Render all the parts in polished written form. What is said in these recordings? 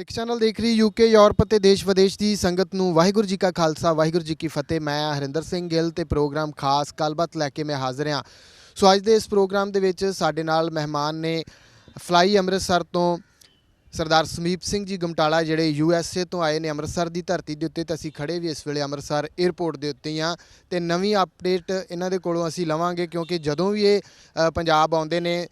ਸਿੱਖ channel ਦੇਖ ਰਹੀ UK Europe ਅਤੇ ਦੇਸ਼ ਵਿਦੇਸ਼ ਦੀ ਸੰਗਤ ਨੂੰ ਵਾਹਿਗੁਰੂ ਜੀ ਕਾ ਖਾਲਸਾ ਵਾਹਿਗੁਰੂ ਜੀ ਕੀ ਫਤਿਹ। ਮੈਂ ਹਰਿੰਦਰ ਸਿੰਘ ਗਿੱਲ ਤੇ ਪ੍ਰੋਗਰਾਮ ਖਾਸ ਗੱਲਬਾਤ ਲੈ ਕੇ ਮੈਂ ਹਾਜ਼ਰ ਹਾਂ। ਸੋ ਅੱਜ ਦੇ ਇਸ ਪ੍ਰੋਗਰਾਮ ਦੇ ਵਿੱਚ ਸਾਡੇ ਨਾਲ ਮਹਿਮਾਨ ਨੇ ਫਲਾਈ ਅੰਮ੍ਰਿਤਸਰ ਤੋਂ ਸਰਦਾਰ ਸਮੀਪ ਸਿੰਘ ਜੀ ਗਮਟਾਲਾ ਜਿਹੜੇ USA ਤੋਂ ਆਏ ਨੇ ਅੰਮ੍ਰਿਤਸਰ ਦੀ ਧਰਤੀ ਦੇ ਉੱਤੇ। ਤਾਂ ਅਸੀਂ ਖੜੇ ਵੀ ਇਸ ਵੇਲੇ ਅੰਮ੍ਰਿਤਸਰ 에ਅਰਪੋਰਟ ਦੇ ਉੱਤੇ ਹਾਂ ਤੇ ਨਵੀਂ ਅਪਡੇਟ ਇਹਨਾਂ ਦੇ ਕੋਲੋਂ ਅਸੀਂ ਲਵਾਂਗੇ, ਕਿਉਂਕਿ ਜਦੋਂ ਵੀ ਇਹ ਪੰਜਾਬ ਆਉਂਦੇ ਨੇ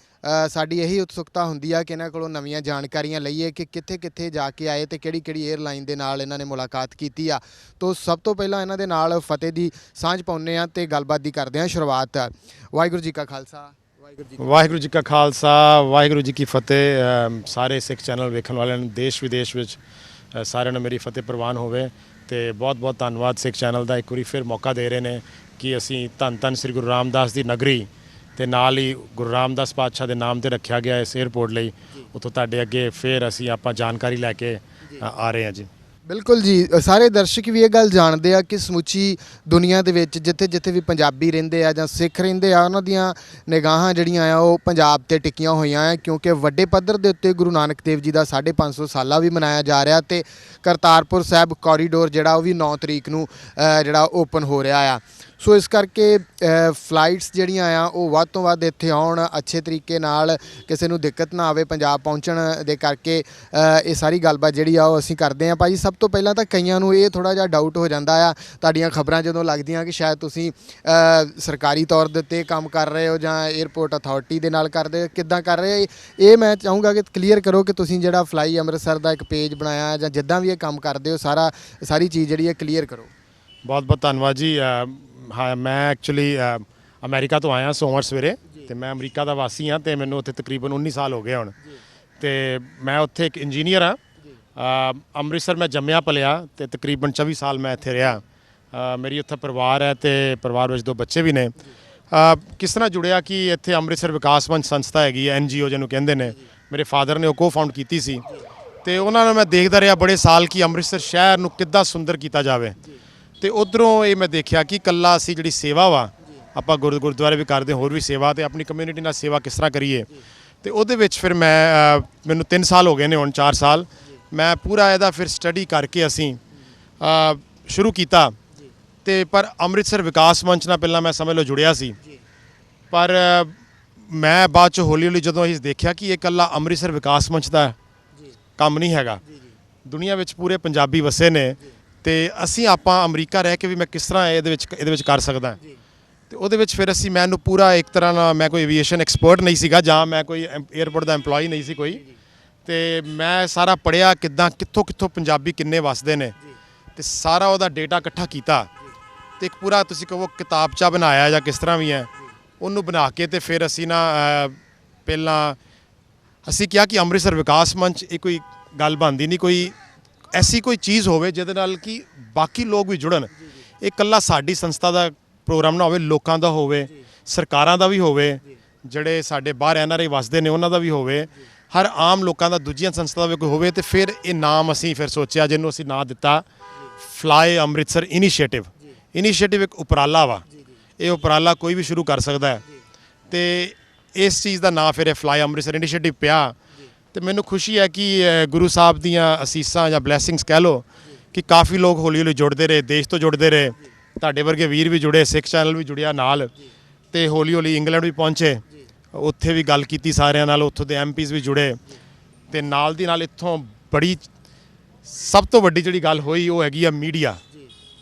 ਸਾਡੀ ਇਹੀ ਉਤਸੁਕਤਾ ਹੁੰਦੀ ਆ ਕਿ ਇਹਨਾਂ ਕੋਲੋਂ ਨਵੀਆਂ ਜਾਣਕਾਰੀਆਂ ਲਈਏ ਕਿ ਕਿੱਥੇ ਕਿੱਥੇ ਜਾ ਕੇ ਆਏ ਤੇ ਕਿਹੜੀ ਕਿਹੜੀ 에ਅਰਲਾਈਨ ਦੇ ਨਾਲ ਇਹਨਾਂ ਨੇ ਮੁਲਾਕਾਤ ਕੀਤੀ ਆ। ਤੋਂ ਸਭ ਤੋਂ ਪਹਿਲਾਂ ਇਹਨਾਂ ਦੇ ਨਾਲ ਫਤਿਹ ਦੀ ਸਾਂਝ ਪਾਉਂਦੇ ਆ ਤੇ ਗੱਲਬਾਤ ਦੀ ਕਰਦੇ ਹਾਂ ਸ਼ੁਰੂਆਤ। ਵਾਹਿਗੁਰੂ ਜੀ ਕਾ ਖਾਲਸਾ ਵਾਹਿਗੁਰੂ ਜੀ ਕਾ ਖਾਲਸਾ ਵਾਹਿਗੁਰੂ ਜੀ ਕੀ ਫਤਿਹ। ਸਾਰੇ ਸਿੱਖ ਚੈਨਲ ਵੇਖਣ ਵਾਲਿਆਂ ਨੂੰ ਦੇਸ਼ ਵਿਦੇਸ਼ ਵਿੱਚ ਸਾਰਿਆਂ ਨੂੰ ਮੇਰੀ ਫਤਿਹ ਪ੍ਰਵਾਨ ਹੋਵੇ ਤੇ ਬਹੁਤ ਬਹੁਤ ਧੰਨਵਾਦ ਸਿੱਖ ਚੈਨਲ ਦਾ। ਇੱਕ ਵਾਰੀ ਫਿਰ ਮੌਕਾ ਦੇ ਰਹੇ ਨੇ ਕਿ ਅਸੀਂ ਧੰਨ ਧੰਨ ਸ੍ਰੀ ਗੁਰੂ ਰਾਮਦਾਸ ਦੀ ਨਗਰੀ ਤੇ ਨਾਲ ਹੀ ਗੁਰੂ ਰਾਮਦਾਸ ਪਾਤਸ਼ਾਹ ਦੇ ਨਾਮ ਤੇ ਰੱਖਿਆ ਗਿਆ ਇਸ 에ਅਰਪੋਰਟ ਲਈ, ਉੱਥੋਂ ਤੁਹਾਡੇ ਅੱਗੇ ਫਿਰ ਅਸੀਂ ਆਪਾਂ ਜਾਣਕਾਰੀ ਲੈ ਕੇ ਆ ਰਹੇ ਹਾਂ ਜੀ। ਬਿਲਕੁਲ ਜੀ, ਸਾਰੇ ਦਰਸ਼ਕ ਵੀ ਇਹ ਗੱਲ ਜਾਣਦੇ ਆ ਕਿ ਸਮੁੱਚੀ ਦੁਨੀਆ ਦੇ ਵਿੱਚ ਜਿੱਥੇ ਜਿੱਥੇ ਵੀ ਪੰਜਾਬੀ ਰਹਿੰਦੇ ਆ ਜਾਂ ਸਿੱਖ ਰਹਿੰਦੇ ਆ ਉਹਨਾਂ ਦੀਆਂ ਨਿਗਾਹਾਂ ਜਿਹੜੀਆਂ ਆ ਉਹ ਪੰਜਾਬ ਤੇ ਟਿਕੀਆਂ ਹੋਈਆਂ ਆ, ਕਿਉਂਕਿ ਵੱਡੇ ਪੱਧਰ ਦੇ ਉੱਤੇ ਗੁਰੂ ਨਾਨਕ ਦੇਵ ਜੀ ਦਾ 550 ਸਾਲਾ ਵੀ ਮਨਾਇਆ ਜਾ ਰਿਹਾ ਤੇ ਕਰਤਾਰਪੁਰ ਸਾਹਿਬ ਕੋਰੀਡੋਰ ਜਿਹੜਾ ਉਹ ਵੀ 9 ਤਰੀਕ ਨੂੰ ਜਿਹੜਾ ਓਪਨ ਹੋ ਰਿਹਾ ਆ। ਸੋ ਇਸ ਕਰਕੇ ਫਲਾਈਟਸ ਜਿਹੜੀਆਂ ਆ ਉਹ ਵੱਧ ਤੋਂ ਵੱਧ ਇੱਥੇ ਆਉਣ, ਅੱਛੇ ਤਰੀਕੇ ਨਾਲ ਕਿਸੇ ਨੂੰ ਦਿੱਕਤ ਨਾ ਆਵੇ ਪੰਜਾਬ ਪਹੁੰਚਣ ਦੇ ਕਰਕੇ ਇਹ ਸਾਰੀ ਗੱਲਬਾਤ ਜਿਹੜੀ ਆ ਉਹ ਅਸੀਂ ਕਰਦੇ ਹਾਂ। ਭਾਜੀ ਸਭ ਤੋਂ ਪਹਿਲਾਂ ਤਾਂ ਕਈਆਂ ਨੂੰ ਇਹ ਥੋੜ੍ਹਾ ਜਿਹਾ ਡਾਊਟ ਹੋ ਜਾਂਦਾ ਆ ਤੁਹਾਡੀਆਂ ਖਬਰਾਂ ਜਦੋਂ ਲੱਗਦੀਆਂ ਕਿ ਸ਼ਾਇਦ ਤੁਸੀਂ ਸਰਕਾਰੀ ਤੌਰ ਦੇ ਉੱਤੇ ਕੰਮ ਕਰ ਰਹੇ ਹੋ ਜਾਂ 에ਅਰਪੋਰਟ ਅਥਾਰਟੀ ਦੇ ਨਾਲ ਕਰਦੇ ਕਿੱਦਾਂ ਕਰ ਰਹੇ, ਇਹ ਮੈਂ ਚਾਹੂੰਗਾ ਕਿ ਕਲੀਅਰ ਕਰੋ ਕਿ ਤੁਸੀਂ ਜਿਹੜਾ ਫਲਾਈ ਅੰਮ੍ਰਿਤਸਰ ਦਾ ਇੱਕ ਪੇਜ ਬਣਾਇਆ ਜਾਂ ਜਿੱਦਾਂ ਵੀ ਇਹ ਕੰਮ ਕਰਦੇ ਹੋ ਸਾਰੀ ਚੀਜ਼ ਜਿਹੜੀ ਹੈ ਕਲੀਅਰ ਕਰੋ। ਬਹੁਤ ਬਹੁਤ ਧੰਨਵਾਦ ਜੀ। ਹਾਂ, ਮੈਂ ਐਕਚੁਅਲੀ ਅਮਰੀਕਾ ਤੋਂ ਆਇਆ ਸੋਮਵਾਰ ਸਵੇਰੇ ਤੇ ਮੈਂ ਅਮਰੀਕਾ ਦਾ ਵਾਸੀ ਹਾਂ ਤੇ ਮੈਨੂੰ ਉੱਥੇ ਤਕਰੀਬਨ 19 ਸਾਲ ਹੋ ਗਏ ਹੁਣ ਤੇ ਮੈਂ ਉੱਥੇ ਇੱਕ ਇੰਜੀਨੀਅਰ ਹਾਂ। ਅੰਮ੍ਰਿਤਸਰ ਮੈਂ ਜੰਮਿਆ ਪਲਿਆ ਤੇ ਤਕਰੀਬਨ 24 ਸਾਲ ਮੈਂ ਇੱਥੇ ਰਿਹਾ। ਮੇਰੀ ਉੱਥੇ ਪਰਿਵਾਰ ਹੈ ਤੇ ਪਰਿਵਾਰ ਵਿੱਚ 2 ਬੱਚੇ ਵੀ ਨੇ। ਕਿਸ ਤਰ੍ਹਾਂ ਜੁੜਿਆ ਕਿ ਇੱਥੇ ਅੰਮ੍ਰਿਤਸਰ ਵਿਕਾਸ ਮੰਚ ਸੰਸਥਾ ਹੈਗੀ ਹੈ, NGO ਜਿਹਨੂੰ ਕਹਿੰਦੇ ਨੇ, ਮੇਰੇ ਫਾਦਰ ਨੇ ਉਹ ਕੋ-ਫਾਊਂਡ ਕੀਤੀ ਸੀ ਤੇ ਉਹਨਾਂ ਨੂੰ ਮੈਂ ਦੇਖਦਾ ਰਿਹਾ ਬੜੇ ਸਾਲ ਕਿ ਅੰਮ੍ਰਿਤਸਰ ਸ਼ਹਿਰ ਨੂੰ ਕਿੱਦਾਂ ਸੁੰਦਰ ਕੀਤਾ ਜਾਵੇ। ਤੇ ਉਧਰੋਂ ਇਹ ਮੈਂ ਦੇਖਿਆ ਕਿ ਇਕੱਲਾ ਅਸੀਂ ਜਿਹੜੀ ਸੇਵਾ ਵਾ ਆਪਾਂ ਗੁਰਦੁਆਰੇ ਵੀ ਕਰਦੇ, ਹੋਰ ਵੀ ਸੇਵਾ ਤੇ ਆਪਣੀ ਕਮਿਊਨਿਟੀ ਨਾਲ ਸੇਵਾ ਕਿਸ ਤਰ੍ਹਾਂ ਕਰੀਏ। ਤੇ ਉਹਦੇ ਵਿੱਚ ਫਿਰ ਮੈਨੂੰ 3 ਸਾਲ ਹੋ ਗਏ ਨੇ ਹੁਣ, 4 ਸਾਲ ਮੈਂ ਪੂਰਾ ਇਹਦਾ ਫਿਰ ਸਟੱਡੀ ਕਰਕੇ ਅਸੀਂ ਸ਼ੁਰੂ ਕੀਤਾ। ਤੇ ਪਰ ਅੰਮ੍ਰਿਤਸਰ ਵਿਕਾਸ ਮੰਚ ਨਾਲ ਪਹਿਲਾਂ ਮੈਂ ਸਮਝ ਲਓ ਜੁੜਿਆ ਸੀ, ਪਰ ਮੈਂ ਬਾਅਦ 'ਚ ਹੌਲੀ ਹੌਲੀ ਜਦੋਂ ਅਸੀਂ ਦੇਖਿਆ ਕਿ ਇਹ ਇਕੱਲਾ ਅੰਮ੍ਰਿਤਸਰ ਵਿਕਾਸ ਮੰਚ ਦਾ ਕੰਮ ਨਹੀਂ ਹੈਗਾ, ਦੁਨੀਆ ਵਿੱਚ ਪੂਰੇ ਪੰਜਾਬੀ ਵਸੇ ਨੇ ਤੇ ਅਸੀਂ ਆਪਾਂ ਅਮਰੀਕਾ ਰਹਿ ਕੇ ਵੀ ਮੈਂ ਕਿਸ ਤਰ੍ਹਾਂ ਇਹਦੇ ਵਿੱਚ ਕਰ ਸਕਦਾ। ਤੇ ਉਹਦੇ ਵਿੱਚ ਫਿਰ ਮੈਨੂੰ ਪੂਰਾ ਇੱਕ ਤਰ੍ਹਾਂ ਨਾਲ, ਮੈਂ ਕੋਈ ਐਵੀਏਸ਼ਨ ਐਕਸਪਰਟ ਨਹੀਂ ਸੀਗਾ ਜਾਂ ਮੈਂ ਕੋਈ 에ਅਰਪੋਰਟ ਦਾ EMPLOYE ਨਹੀਂ ਸੀ ਕੋਈ, ਤੇ ਮੈਂ ਸਾਰਾ ਪੜ੍ਹਿਆ ਕਿੱਥੋਂ ਪੰਜਾਬੀ ਕਿੰਨੇ ਵਸਦੇ ਨੇ ਤੇ ਸਾਰਾ ਉਹਦਾ ਡੇਟਾ ਇਕੱਠਾ ਕੀਤਾ ਤੇ ਇੱਕ ਪੂਰਾ ਤੁਸੀਂ ਕਹੋ ਕਿਤਾਬਚਾ ਬਣਾਇਆ ਜਾਂ ਕਿਸ ਤਰ੍ਹਾਂ ਵੀ ਹੈ ਉਹਨੂੰ ਬਣਾ ਕੇ ਤੇ ਫਿਰ ਅਸੀਂ ਪਹਿਲਾਂ ਅਸੀਂ ਕਿਹਾ ਕਿ ਅੰਮ੍ਰਿਤਸਰ ਵਿਕਾਸ ਮੰਚ ਇਹ ਕੋਈ ਗੱਲ ਬਣਦੀ ਨਹੀਂ, ਕੋਈ ਐਸੀ ਕੋਈ ਚੀਜ਼ ਹੋਵੇ ਜਿਹਦੇ ਨਾਲ ਕਿ ਬਾਕੀ ਲੋਕ ਵੀ ਜੁੜਨ। ਇਹ ਇਕੱਲਾ ਸਾਡੀ ਸੰਸਥਾ ਦਾ ਪ੍ਰੋਗਰਾਮ ਨਾ ਹੋਵੇ, ਲੋਕਾਂ ਦਾ ਹੋਵੇ, ਸਰਕਾਰਾਂ ਦਾ ਵੀ ਹੋਵੇ, ਜਿਹੜੇ ਸਾਡੇ ਬਾਹਰ NRI ਵਸਦੇ ਨੇ ਉਹਨਾਂ ਦਾ ਵੀ ਹੋਵੇ, ਹਰ ਆਮ ਲੋਕਾਂ ਦਾ, ਦੂਜੀਆਂ ਸੰਸਥਾ ਦਾ ਵੀ ਕੋਈ ਹੋਵੇ। ਤੇ ਫਿਰ ਇਹ ਨਾਮ ਅਸੀਂ ਫਿਰ ਸੋਚਿਆ ਜਿਹਨੂੰ ਅਸੀਂ ਨਾਂ ਦਿੱਤਾ ਫਲਾਈ ਅੰਮ੍ਰਿਤਸਰ ਇਨੀਸ਼ੀਏਟਿਵ। ਇਨੀਸ਼ੀਏਟਿਵ ਇੱਕ ਉਪਰਾਲਾ ਵਾ, ਇਹ ਉਪਰਾਲਾ ਕੋਈ ਵੀ ਸ਼ੁਰੂ ਕਰ ਸਕਦਾ ਹੈ ਤੇ ਇਸ ਚੀਜ਼ ਦਾ ਨਾਂ ਫਿਰ ਇਹ ਫਲਾਈ ਅੰਮ੍ਰਿਤਸਰ ਇਨੀਸ਼ੀਏਟਿਵ ਪਿਆ। ਤੇ ਮੈਨੂੰ ਖੁਸ਼ੀ ਹੈ ਕਿ ਗੁਰੂ ਸਾਹਿਬ ਦੀਆਂ ਅਸੀਸਾਂ ਜਾਂ ਬਲੈਸਿੰਗਸ ਕਹਿ ਲਓ ਕਿ ਕਾਫੀ ਲੋਕ ਹੌਲੀ ਹੌਲੀ ਜੁੜਦੇ ਰਹੇ, ਦੇਸ਼ ਤੋਂ ਜੁੜਦੇ ਰਹੇ, ਤੁਹਾਡੇ ਵਰਗੇ ਵੀਰ ਵੀ ਜੁੜੇ, ਸਿੱਖ ਚੈਨਲ ਵੀ ਜੁੜਿਆ ਨਾਲ, ਤੇ ਹੌਲੀ ਹੌਲੀ ਇੰਗਲੈਂਡ ਵੀ ਪਹੁੰਚੇ, ਉੱਥੇ ਵੀ ਗੱਲ ਕੀਤੀ ਸਾਰਿਆਂ ਨਾਲ, ਉੱਥੋਂ ਦੇ MPs ਵੀ ਜੁੜੇ ਤੇ ਨਾਲ ਦੀ ਨਾਲ ਇੱਥੋਂ ਸਭ ਤੋਂ ਵੱਡੀ ਜਿਹੜੀ ਗੱਲ ਹੋਈ ਉਹ ਹੈਗੀ ਆ ਮੀਡੀਆ,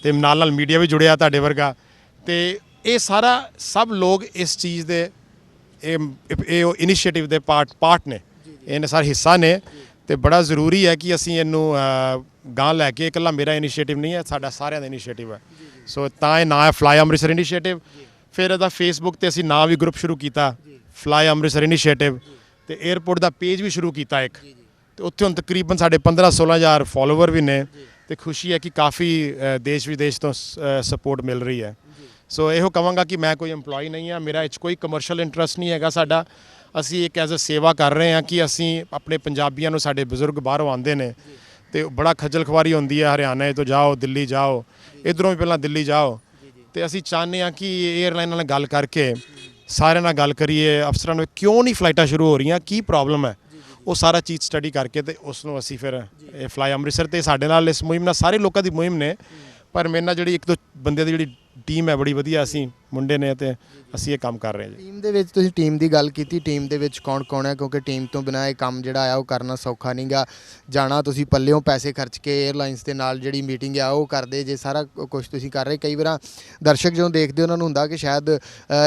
ਤੇ ਨਾਲ ਮੀਡੀਆ ਵੀ ਜੁੜਿਆ ਤੁਹਾਡੇ ਵਰਗਾ। ਤੇ ਇਹ ਸਭ ਲੋਕ ਇਸ ਚੀਜ਼ ਦੇ ਇਹ ਇਨੀਸ਼ੀਏਟਿਵ ਦੇ ਪਾਰਟ ਨੇ, ਇਹਨੇ ਸਾਰੇ ਹਿੱਸਾ ਨੇ ਤੇ ਬੜਾ ਜ਼ਰੂਰੀ ਹੈ ਕਿ ਅਸੀਂ ਇਹਨੂੰ ਗਾਂ ਲੈ ਕੇ, ਇਕੱਲਾ ਮੇਰਾ ਇਨੀਸ਼ੀਏਟਿਵ ਨਹੀਂ ਹੈ, ਸਾਡਾ ਸਾਰਿਆਂ ਦਾ ਇਨੀਸ਼ੀਏਟਿਵ ਹੈ। ਸੋ ਤਾਂ ਇਹ ਨਾਂ ਹੈ ਫਲਾਈ ਅੰਮ੍ਰਿਤਸਰ ਇਨੀਸ਼ੀਏਟਿਵ। ਫਿਰ ਇਹਦਾ ਫੇਸਬੁੱਕ ਤੇ ਅਸੀਂ ਨਾਂ ਵੀ ਗਰੁੱਪ ਸ਼ੁਰੂ ਕੀਤਾ ਫਲਾਈ ਅੰਮ੍ਰਿਤਸਰ ਇਨੀਸ਼ੀਏਟਿਵ, ਤੇ 에ਅਰਪੋਰਟ ਦਾ ਪੇਜ ਵੀ ਸ਼ੁਰੂ ਕੀਤਾ ਇੱਕ, ਤੇ ਉੱਥੇ ਹੁਣ ਤਕਰੀਬਨ ਸਾਡੇ 15-16 ਹਜ਼ਾਰ ਫੋਲੋਵਰ ਵੀ ਨੇ ਤੇ ਖੁਸ਼ੀ ਹੈ ਕਿ ਕਾਫੀ ਦੇਸ਼ ਵਿਦੇਸ਼ ਤੋਂ ਸਪੋਰਟ ਮਿਲ ਰਹੀ ਹੈ। ਸੋ ਇਹੋ ਕਹਾਂਗਾ ਕਿ ਮੈਂ ਕੋਈ EMPLOYE ਨਹੀਂ ਹਾਂ, ਮੇਰਾ ਇਹ 'ਚ ਕੋਈ ਕਮਰਸ਼ੀਅਲ ਇੰਟਰਸਟ ਨਹੀਂ ਹੈਗਾ ਸਾਡਾ। ਅਸੀਂ ਇੱਕ ਐਜ਼ ਅ ਸੇਵਾ ਕਰ ਰਹੇ ਹਾਂ ਕਿ ਅਸੀਂ ਆਪਣੇ ਪੰਜਾਬੀਆਂ ਨੂੰ, ਸਾਡੇ ਬਜ਼ੁਰਗ ਬਾਹਰੋਂ ਆਉਂਦੇ ਨੇ ਤੇ ਬੜਾ ਖੱਜਲ ਖੁਆਰੀ ਹੁੰਦੀ ਹੈ, ਹਰਿਆਣਾ ਤੋਂ ਜਾਓ, ਦਿੱਲੀ ਜਾਓ, ਇੱਧਰੋਂ ਵੀ ਪਹਿਲਾਂ ਦਿੱਲੀ ਜਾਓ, ਤੇ ਅਸੀਂ ਚਾਹੁੰਦੇ ਹਾਂ ਕਿ 에ਅਰਲਾਈਨਾਂ ਨਾਲ ਗੱਲ ਕਰਕੇ ਸਾਰਿਆਂ ਨਾਲ ਗੱਲ ਕਰੀਏ, ਅਫਸਰਾਂ ਨੂੰ ਕਿਉਂ ਨਹੀਂ ਫਲਾਈਟਾਂ ਸ਼ੁਰੂ ਹੋ ਰਹੀਆਂ, ਕੀ ਪ੍ਰੋਬਲਮ ਹੈ, ਉਹ ਸਾਰਾ ਚੀਜ਼ ਸਟੱਡੀ ਕਰਕੇ ਤੇ ਉਸ ਨੂੰ ਅਸੀਂ ਫਿਰ ਇਹ ਫਲਾਈ ਅੰਮ੍ਰਿਤਸਰ ਤੇ ਸਾਡੇ ਨਾਲ ਇਸ ਮੁਹਿੰਮ ਨਾਲ ਸਾਰੇ ਲੋਕਾਂ ਦੀ ਮੁਹਿੰਮ ਨੇ, ਪਰ ਮੇਰੇ ਨਾਲ ਜਿਹੜੀ ਇੱਕ ਦੋ ਬੰਦੇ ਦੀ ਜਿਹੜੀ ਟੀਮ ਹੈ ਬੜੀ ਵਧੀਆ, ਅਸੀਂ ਮੁੰਡੇ ਨੇ ਤੇ ਅਸੀਂ ਇਹ ਕੰਮ ਕਰ ਰਹੇ ਹਾਂ ਜੀ। ਟੀਮ ਦੇ ਵਿੱਚ ਤੁਸੀਂ ਟੀਮ ਦੀ ਗੱਲ ਕੀਤੀ, ਟੀਮ ਦੇ ਵਿੱਚ ਕੌਣ ਕੌਣ ਹੈ? ਕਿਉਂਕਿ ਟੀਮ ਤੋਂ ਬਿਨਾਂ ਇਹ ਕੰਮ ਜਿਹੜਾ ਆ ਉਹ ਕਰਨਾ ਸੌਖਾ ਨਹੀਂਗਾ। ਜਾਣਾ ਤੁਸੀਂ ਪੱਲਿਓਂ ਪੈਸੇ ਖਰਚ ਕੇ 에ਅਰਲਾਈਨਸ ਦੇ ਨਾਲ ਜਿਹੜੀ ਮੀਟਿੰਗ ਆ ਉਹ ਕਰਦੇ ਜੇ, ਸਾਰਾ ਕੁਝ ਤੁਸੀਂ ਕਰ ਰਹੇ। ਕਈ ਵਾਰ ਦਰਸ਼ਕ ਜਦੋਂ ਦੇਖਦੇ ਉਹਨਾਂ ਨੂੰ ਹੁੰਦਾ ਕਿ ਸ਼ਾਇਦ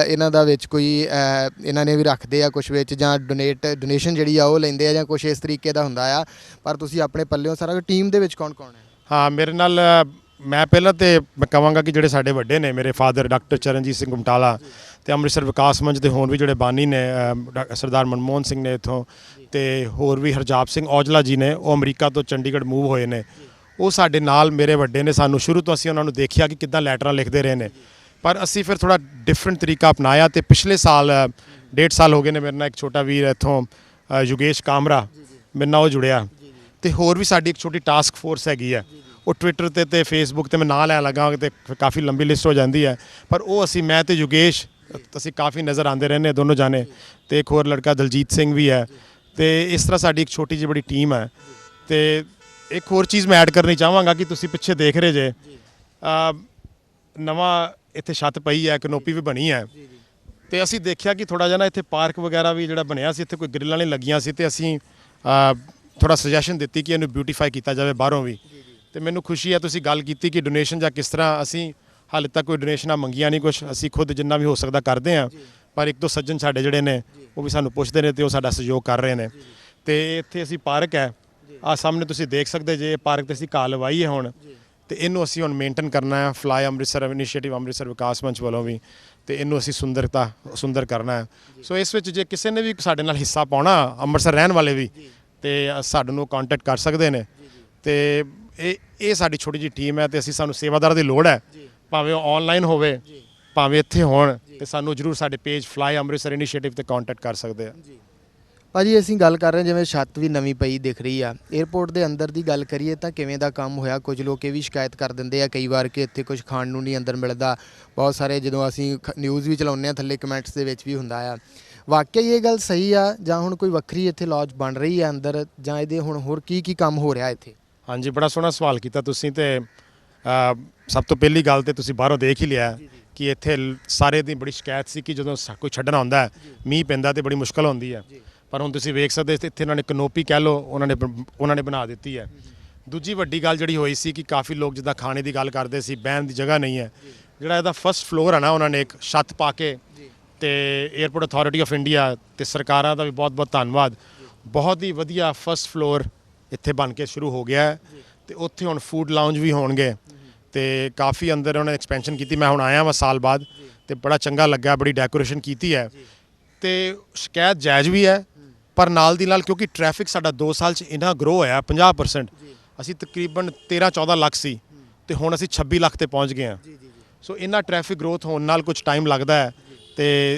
ਇਹਨਾਂ ਦਾ ਵਿੱਚ ਕੋਈ ਇਹਨਾਂ ਨੇ ਵੀ ਰੱਖਦੇ ਆ ਕੁਝ ਵਿੱਚ, ਜਾਂ ਡੋਨੇਸ਼ਨ ਜਿਹੜੀ ਆ ਉਹ ਲੈਂਦੇ ਆ, ਜਾਂ ਕੁਝ ਇਸ ਤਰੀਕੇ ਦਾ ਹੁੰਦਾ ਆ, ਪਰ ਤੁਸੀਂ ਆਪਣੇ ਪੱਲਿਓਂ ਸਾਰਾ। ਟੀਮ ਦੇ ਵਿੱਚ ਕੌਣ ਕੌਣ ਹੈ? ਹਾਂ, ਮੇਰੇ ਨਾਲ ਮੈਂ ਪਹਿਲਾਂ ਤੇ ਮੈਂ ਕਹਾਂਗਾ ਕਿ ਜਿਹੜੇ ਸਾਡੇ ਵੱਡੇ ਨੇ, ਮੇਰੇ ਫਾਦਰ ਡਾਕਟਰ ਚਰਨਜੀਤ ਸਿੰਘ ਗੁਮਟਾਲਾ ਤੇ ਅੰਮ੍ਰਿਤਸਰ ਵਿਕਾਸ ਮੰਚ ਦੇ ਹੋਰ ਵੀ ਜਿਹੜੇ ਬਾਨੀ ਨੇ, ਸਰਦਾਰ ਮਨਮੋਹਨ ਸਿੰਘ ਨੇ ਇੱਥੋਂ, ਤੇ ਹੋਰ ਵੀ ਹਰਜਾਪ ਸਿੰਘ ਔਜਲਾ ਜੀ ਨੇ, ਉਹ ਅਮਰੀਕਾ ਤੋਂ ਚੰਡੀਗੜ੍ਹ ਮੂਵ ਹੋਏ ਨੇ। ਉਹ ਸਾਡੇ ਨਾਲ ਮੇਰੇ ਵੱਡੇ ਨੇ। ਸਾਨੂੰ ਸ਼ੁਰੂ ਤੋਂ ਅਸੀਂ ਉਹਨਾਂ ਨੂੰ ਦੇਖਿਆ ਕਿ ਕਿੱਦਾਂ ਲੈਟਰਾਂ ਲਿਖਦੇ ਰਹੇ ਨੇ, ਪਰ ਅਸੀਂ ਫਿਰ ਥੋੜਾ ਡਿਫਰੈਂਟ ਤਰੀਕਾ ਅਪਣਾਇਆ ਤੇ ਪਿਛਲੇ ਸਾਲ 1.5 ਸਾਲ ਹੋ ਗਏ ਨੇ ਮੇਰੇ ਨਾਲ ਇੱਕ ਛੋਟਾ ਵੀਰ ਇੱਥੋਂ ਯੋਗੇਸ਼ ਕਾਮਰਾ ਮੇਰੇ ਨਾਲ ਉਹ ਜੁੜਿਆ, ਤੇ ਹੋਰ ਵੀ ਸਾਡੀ ਇੱਕ ਛੋਟੀ ਟਾਸਕ ਫੋਰਸ ਹੈਗੀ ਹੈ। ਉਹ ਟਵਿੱਟਰ ਤੇ ਫੇਸਬੁੱਕ ਤੇ ਮੈਂ ਨਾਂ ਲੈ ਲੱਗਾ ਤੇ ਕਾਫੀ ਲੰਬੀ ਲਿਸਟ ਹੋ ਜਾਂਦੀ ਹੈ, ਪਰ ਉਹ ਅਸੀਂ ਮੈਂ ਤੇ ਯੋਗੇਸ਼ ਅਸੀਂ ਕਾਫੀ ਨਜ਼ਰ ਆਉਂਦੇ ਰਹਿੰਦੇ ਦੋਨੋਂ ਜਾਣੇ, ਤੇ ਇੱਕ ਹੋਰ ਲੜਕਾ ਦਲਜੀਤ ਸਿੰਘ ਵੀ ਹੈ। ਤੇ ਇਸ ਤਰ੍ਹਾਂ ਸਾਡੀ ਇੱਕ ਛੋਟੀ ਜਿਹੀ ਬੜੀ ਟੀਮ ਹੈ। ਤੇ ਇੱਕ ਹੋਰ ਚੀਜ਼ ਮੈਂ ਐਡ ਕਰਨੀ ਚਾਹਾਂਗਾ ਕਿ ਤੁਸੀਂ ਪਿੱਛੇ ਦੇਖ ਰਹੇ ਜੇ ਨਵਾਂ ਇੱਥੇ ਛੱਤ ਪਈ ਹੈ, ਕਨੋਪੀ ਵੀ ਬਣੀ ਹੈ, ਤੇ ਅਸੀਂ ਦੇਖਿਆ ਕਿ ਥੋੜਾ ਜਿਹਾ ਨਾ ਇੱਥੇ ਪਾਰਕ ਵਗੈਰਾ ਵੀ ਜਿਹੜਾ ਬਣਿਆ ਸੀ, ਇੱਥੇ ਕੋਈ ਗ੍ਰਿਲਾਂ ਨਹੀਂ ਲੱਗੀਆਂ ਸੀ, ਤੇ ਅਸੀਂ ਥੋੜਾ ਸੁਜੈਸ਼ਨ ਦਿੱਤੀ ਕਿ ਇਹਨੂੰ ਬਿਊਟੀਫਾਈ ਕੀਤਾ ਜਾਵੇ ਬਾਹਰੋਂ ਵੀ। ਤੇ ਮੈਨੂੰ ਖੁਸ਼ੀ ਹੈ ਤੁਸੀਂ ਗੱਲ ਕੀਤੀ ਕਿ ਡੋਨੇਸ਼ਨ ਜਾਂ ਕਿਸ ਤਰ੍ਹਾਂ, ਅਸੀਂ ਹਾਲੇ ਤੱਕ ਕੋਈ ਡੋਨੇਸ਼ਨਾਂ ਮੰਗੀਆਂ ਨਹੀਂ ਕੁਛ, ਅਸੀਂ ਖੁਦ ਜਿੰਨਾ ਵੀ ਹੋ ਸਕਦਾ ਕਰਦੇ ਹਾਂ, ਪਰ ਇੱਕ ਦੋ ਸੱਜਣ ਸਾਡੇ ਜਿਹੜੇ ਨੇ ਉਹ ਵੀ ਸਾਨੂੰ ਪੁੱਛਦੇ ਨੇ ਤੇ ਉਹ ਸਾਡਾ ਸਹਿਯੋਗ ਕਰ ਰਹੇ ਨੇ। ਤੇ ਇੱਥੇ ਅਸੀਂ ਪਾਰਕ ਹੈ, ਆਹ ਸਾਹਮਣੇ ਤੁਸੀਂ ਦੇਖ ਸਕਦੇ ਜੇ, ਪਾਰਕ ਤੇ ਅਸੀਂ ਘਾਹ ਲਵਾਈ ਹੈ ਹੁਣ, ਤੇ ਇਹਨੂੰ ਅਸੀਂ ਹੁਣ ਮੇਨਟੇਨ ਕਰਨਾ ਹੈ ਫਲਾਈ ਅੰਮ੍ਰਿਤਸਰ ਇਨੀਸ਼ੀਏਟਿਵ ਅੰਮ੍ਰਿਤਸਰ ਵਿਕਾਸ ਮੰਚ ਵੱਲੋਂ ਵੀ, ਤੇ ਇਹਨੂੰ ਅਸੀਂ ਸੁੰਦਰ ਕਰਨਾ ਹੈ। ਸੋ ਇਸ ਵਿੱਚ ਜੇ ਕਿਸੇ ਨੇ ਵੀ ਸਾਡੇ ਨਾਲ ਹਿੱਸਾ ਪਾਉਣਾ, ਅੰਮ੍ਰਿਤਸਰ ਰਹਿਣ ਵਾਲੇ ਵੀ, ਤੇ ਸਾਡੇ ਨੂੰ ਕੰਟੈਕਟ ਕਰ ਸਕਦੇ ਨੇ। ਤੇ ਇਹ ਸਾਡੀ ਛੋਟੀ ਜਿਹੀ ਟੀਮ ਹੈ, ਤੇ ਸਾਨੂੰ ਸੇਵਾਦਾਰਾਂ ਦੀ ਲੋੜ ਹੈ, ਭਾਵੇਂ ਉਹ ਆਨਲਾਈਨ ਹੋਵੇ ਭਾਵੇਂ ਇੱਥੇ ਹੋਣ, ਤੇ ਸਾਨੂੰ ਜਰੂਰ ਸਾਡੇ ਪੇਜ ਫਲਾਈ ਅੰਮ੍ਰਿਤਸਰ ਇਨੀਸ਼ੀਏਟਿਵ ਤੇ ਕੰਟੈਕਟ ਕਰ ਸਕਦੇ ਆ। ਭਾਜੀ ਅਸੀਂ ਗੱਲ ਕਰ ਰਹੇ ਜਿਵੇਂ ਛੱਤ ਵੀ ਨਵੀਂ ਪਈ ਦਿਖ ਰਹੀ ਆ, 에ਅਰਪੋਰਟ ਦੇ ਅੰਦਰ ਦੀ ਗੱਲ ਕਰੀਏ ਤਾਂ ਕਿਵੇਂ ਦਾ ਕੰਮ ਹੋਇਆ? ਕੁਝ ਲੋਕ ਇਹ ਵੀ ਸ਼ਿਕਾਇਤ ਕਰ ਦਿੰਦੇ ਆ ਕਈ ਵਾਰ ਕਿ ਇੱਥੇ ਕੁਝ ਖਾਣ ਨੂੰ ਨਹੀਂ ਅੰਦਰ ਮਿਲਦਾ, ਬਹੁਤ ਸਾਰੇ ਜਦੋਂ ਅਸੀਂ ਨਿਊਜ਼ ਵੀ ਚਲਾਉਂਦੇ ਆ ਥੱਲੇ ਕਮੈਂਟਸ ਦੇ ਵਿੱਚ ਵੀ ਹੁੰਦਾ ਆ। ਵਾਕਿਆ ਇਹ ਗੱਲ ਸਹੀ ਆ, ਜਾਂ ਹੁਣ ਕੋਈ ਵੱਖਰੀ ਇੱਥੇ ਲੌਜ ਬਣ ਰਹੀ ਆ ਅੰਦਰ, ਜਾਂ ਇਹਦੇ ਹੁਣ ਹੋਰ ਕੀ ਕੰਮ ਹੋ ਰਿਹਾ ਇੱਥੇ? ਹਾਂਜੀ, ਬੜਾ ਸੋਹਣਾ ਸਵਾਲ ਕੀਤਾ ਤੁਸੀਂ। ਤੇ ਸਭ ਤੋਂ ਪਹਿਲੀ ਗੱਲ ਤੇ ਤੁਸੀਂ ਬਾਹਰੋਂ ਦੇਖ ਹੀ ਲਿਆ ਕਿ ਇੱਥੇ ਸਾਰੇ ਦੀ ਬੜੀ ਸ਼ਿਕਾਇਤ ਸੀ ਕਿ ਜਦੋਂ ਕੋਈ ਛੱਡਣਾ ਹੁੰਦਾ ਮੀਂਹ ਪੈਂਦਾ ਤੇ ਬੜੀ ਮੁਸ਼ਕਲ ਹੁੰਦੀ ਹੈ, ਪਰ ਹੁਣ ਤੁਸੀਂ ਵੇਖ ਸਕਦੇ ਇੱਥੇ ਉਹਨਾਂ ਨੇ ਕਨੋਪੀ ਕਹਿ ਲਓ ਉਹਨਾਂ ਨੇ ਬਣਾ ਦਿੱਤੀ ਹੈ। ਦੂਜੀ ਵੱਡੀ ਗੱਲ ਜਿਹੜੀ ਹੋਈ ਸੀ ਕਿ ਕਾਫੀ ਲੋਕ ਜਿੱਦਾਂ ਖਾਣੇ ਦੀ ਗੱਲ ਕਰਦੇ ਸੀ, ਬਹਿਣ ਦੀ ਜਗ੍ਹਾ ਨਹੀਂ ਹੈ। ਜਿਹੜਾ ਇਹਦਾ ਫਸਟ ਫਲੋਰ ਹੈ ਨਾ, ਉਹਨਾਂ ਨੇ ਇੱਕ ਛੱਤ ਪਾ ਕੇ, ਤੇ 에ਅਰਪੋਰਟ ਅਥਾਰਟੀ ਆਫ ਇੰਡੀਆ ਤੇ ਸਰਕਾਰਾਂ ਦਾ ਵੀ ਬਹੁਤ ਬਹੁਤ ਧੰਨਵਾਦ, ਬਹੁਤ ਹੀ ਵਧੀਆ ਫਸਟ ਫਲੋਰ ਇੱਥੇ ਬਣ ਕੇ ਸ਼ੁਰੂ ਹੋ ਗਿਆ ਹੈ। ਤੇ ਉੱਥੇ ਹੁਣ ਫੂਡ ਲਾਉਂਜ ਵੀ ਹੋਣਗੇ, ਤੇ ਕਾਫੀ ਅੰਦਰ ਉਹਨਾਂ ਨੇ ਐਕਸਪੈਂਸ਼ਨ ਕੀਤੀ। ਮੈਂ ਹੁਣ ਆਇਆ ਵਾਂ ਸਾਲ ਬਾਅਦ, ਤੇ ਬੜਾ ਚੰਗਾ ਲੱਗਾ, ਬੜੀ ਡੈਕੋਰੇਸ਼ਨ ਕੀਤੀ ਹੈ। ਤੇ ਸ਼ਿਕਾਇਤ ਜਾਇਜ਼ ਵੀ ਹੈ, ਪਰ ਨਾਲ ਦੀ ਨਾਲ ਕਿਉਂਕਿ ਟ੍ਰੈਫਿਕ ਸਾਡਾ 2 ਸਾਲ 'ਚ ਇੰਨਾ ਗਰੋ ਹੋਇਆ 50%, ਅਸੀਂ ਤਕਰੀਬਨ 13-14 ਲੱਖ ਸੀ ਤੇ ਹੁਣ ਅਸੀਂ 26 ਲੱਖ ਤੇ ਪਹੁੰਚ ਗਏ ਹਾਂ। ਸੋ ਇੰਨਾ ਟ੍ਰੈਫਿਕ ਗਰੋਥ ਹੋਣ ਨਾਲ ਕੁਝ ਟਾਈਮ ਲੱਗਦਾ ਹੈ, ਤੇ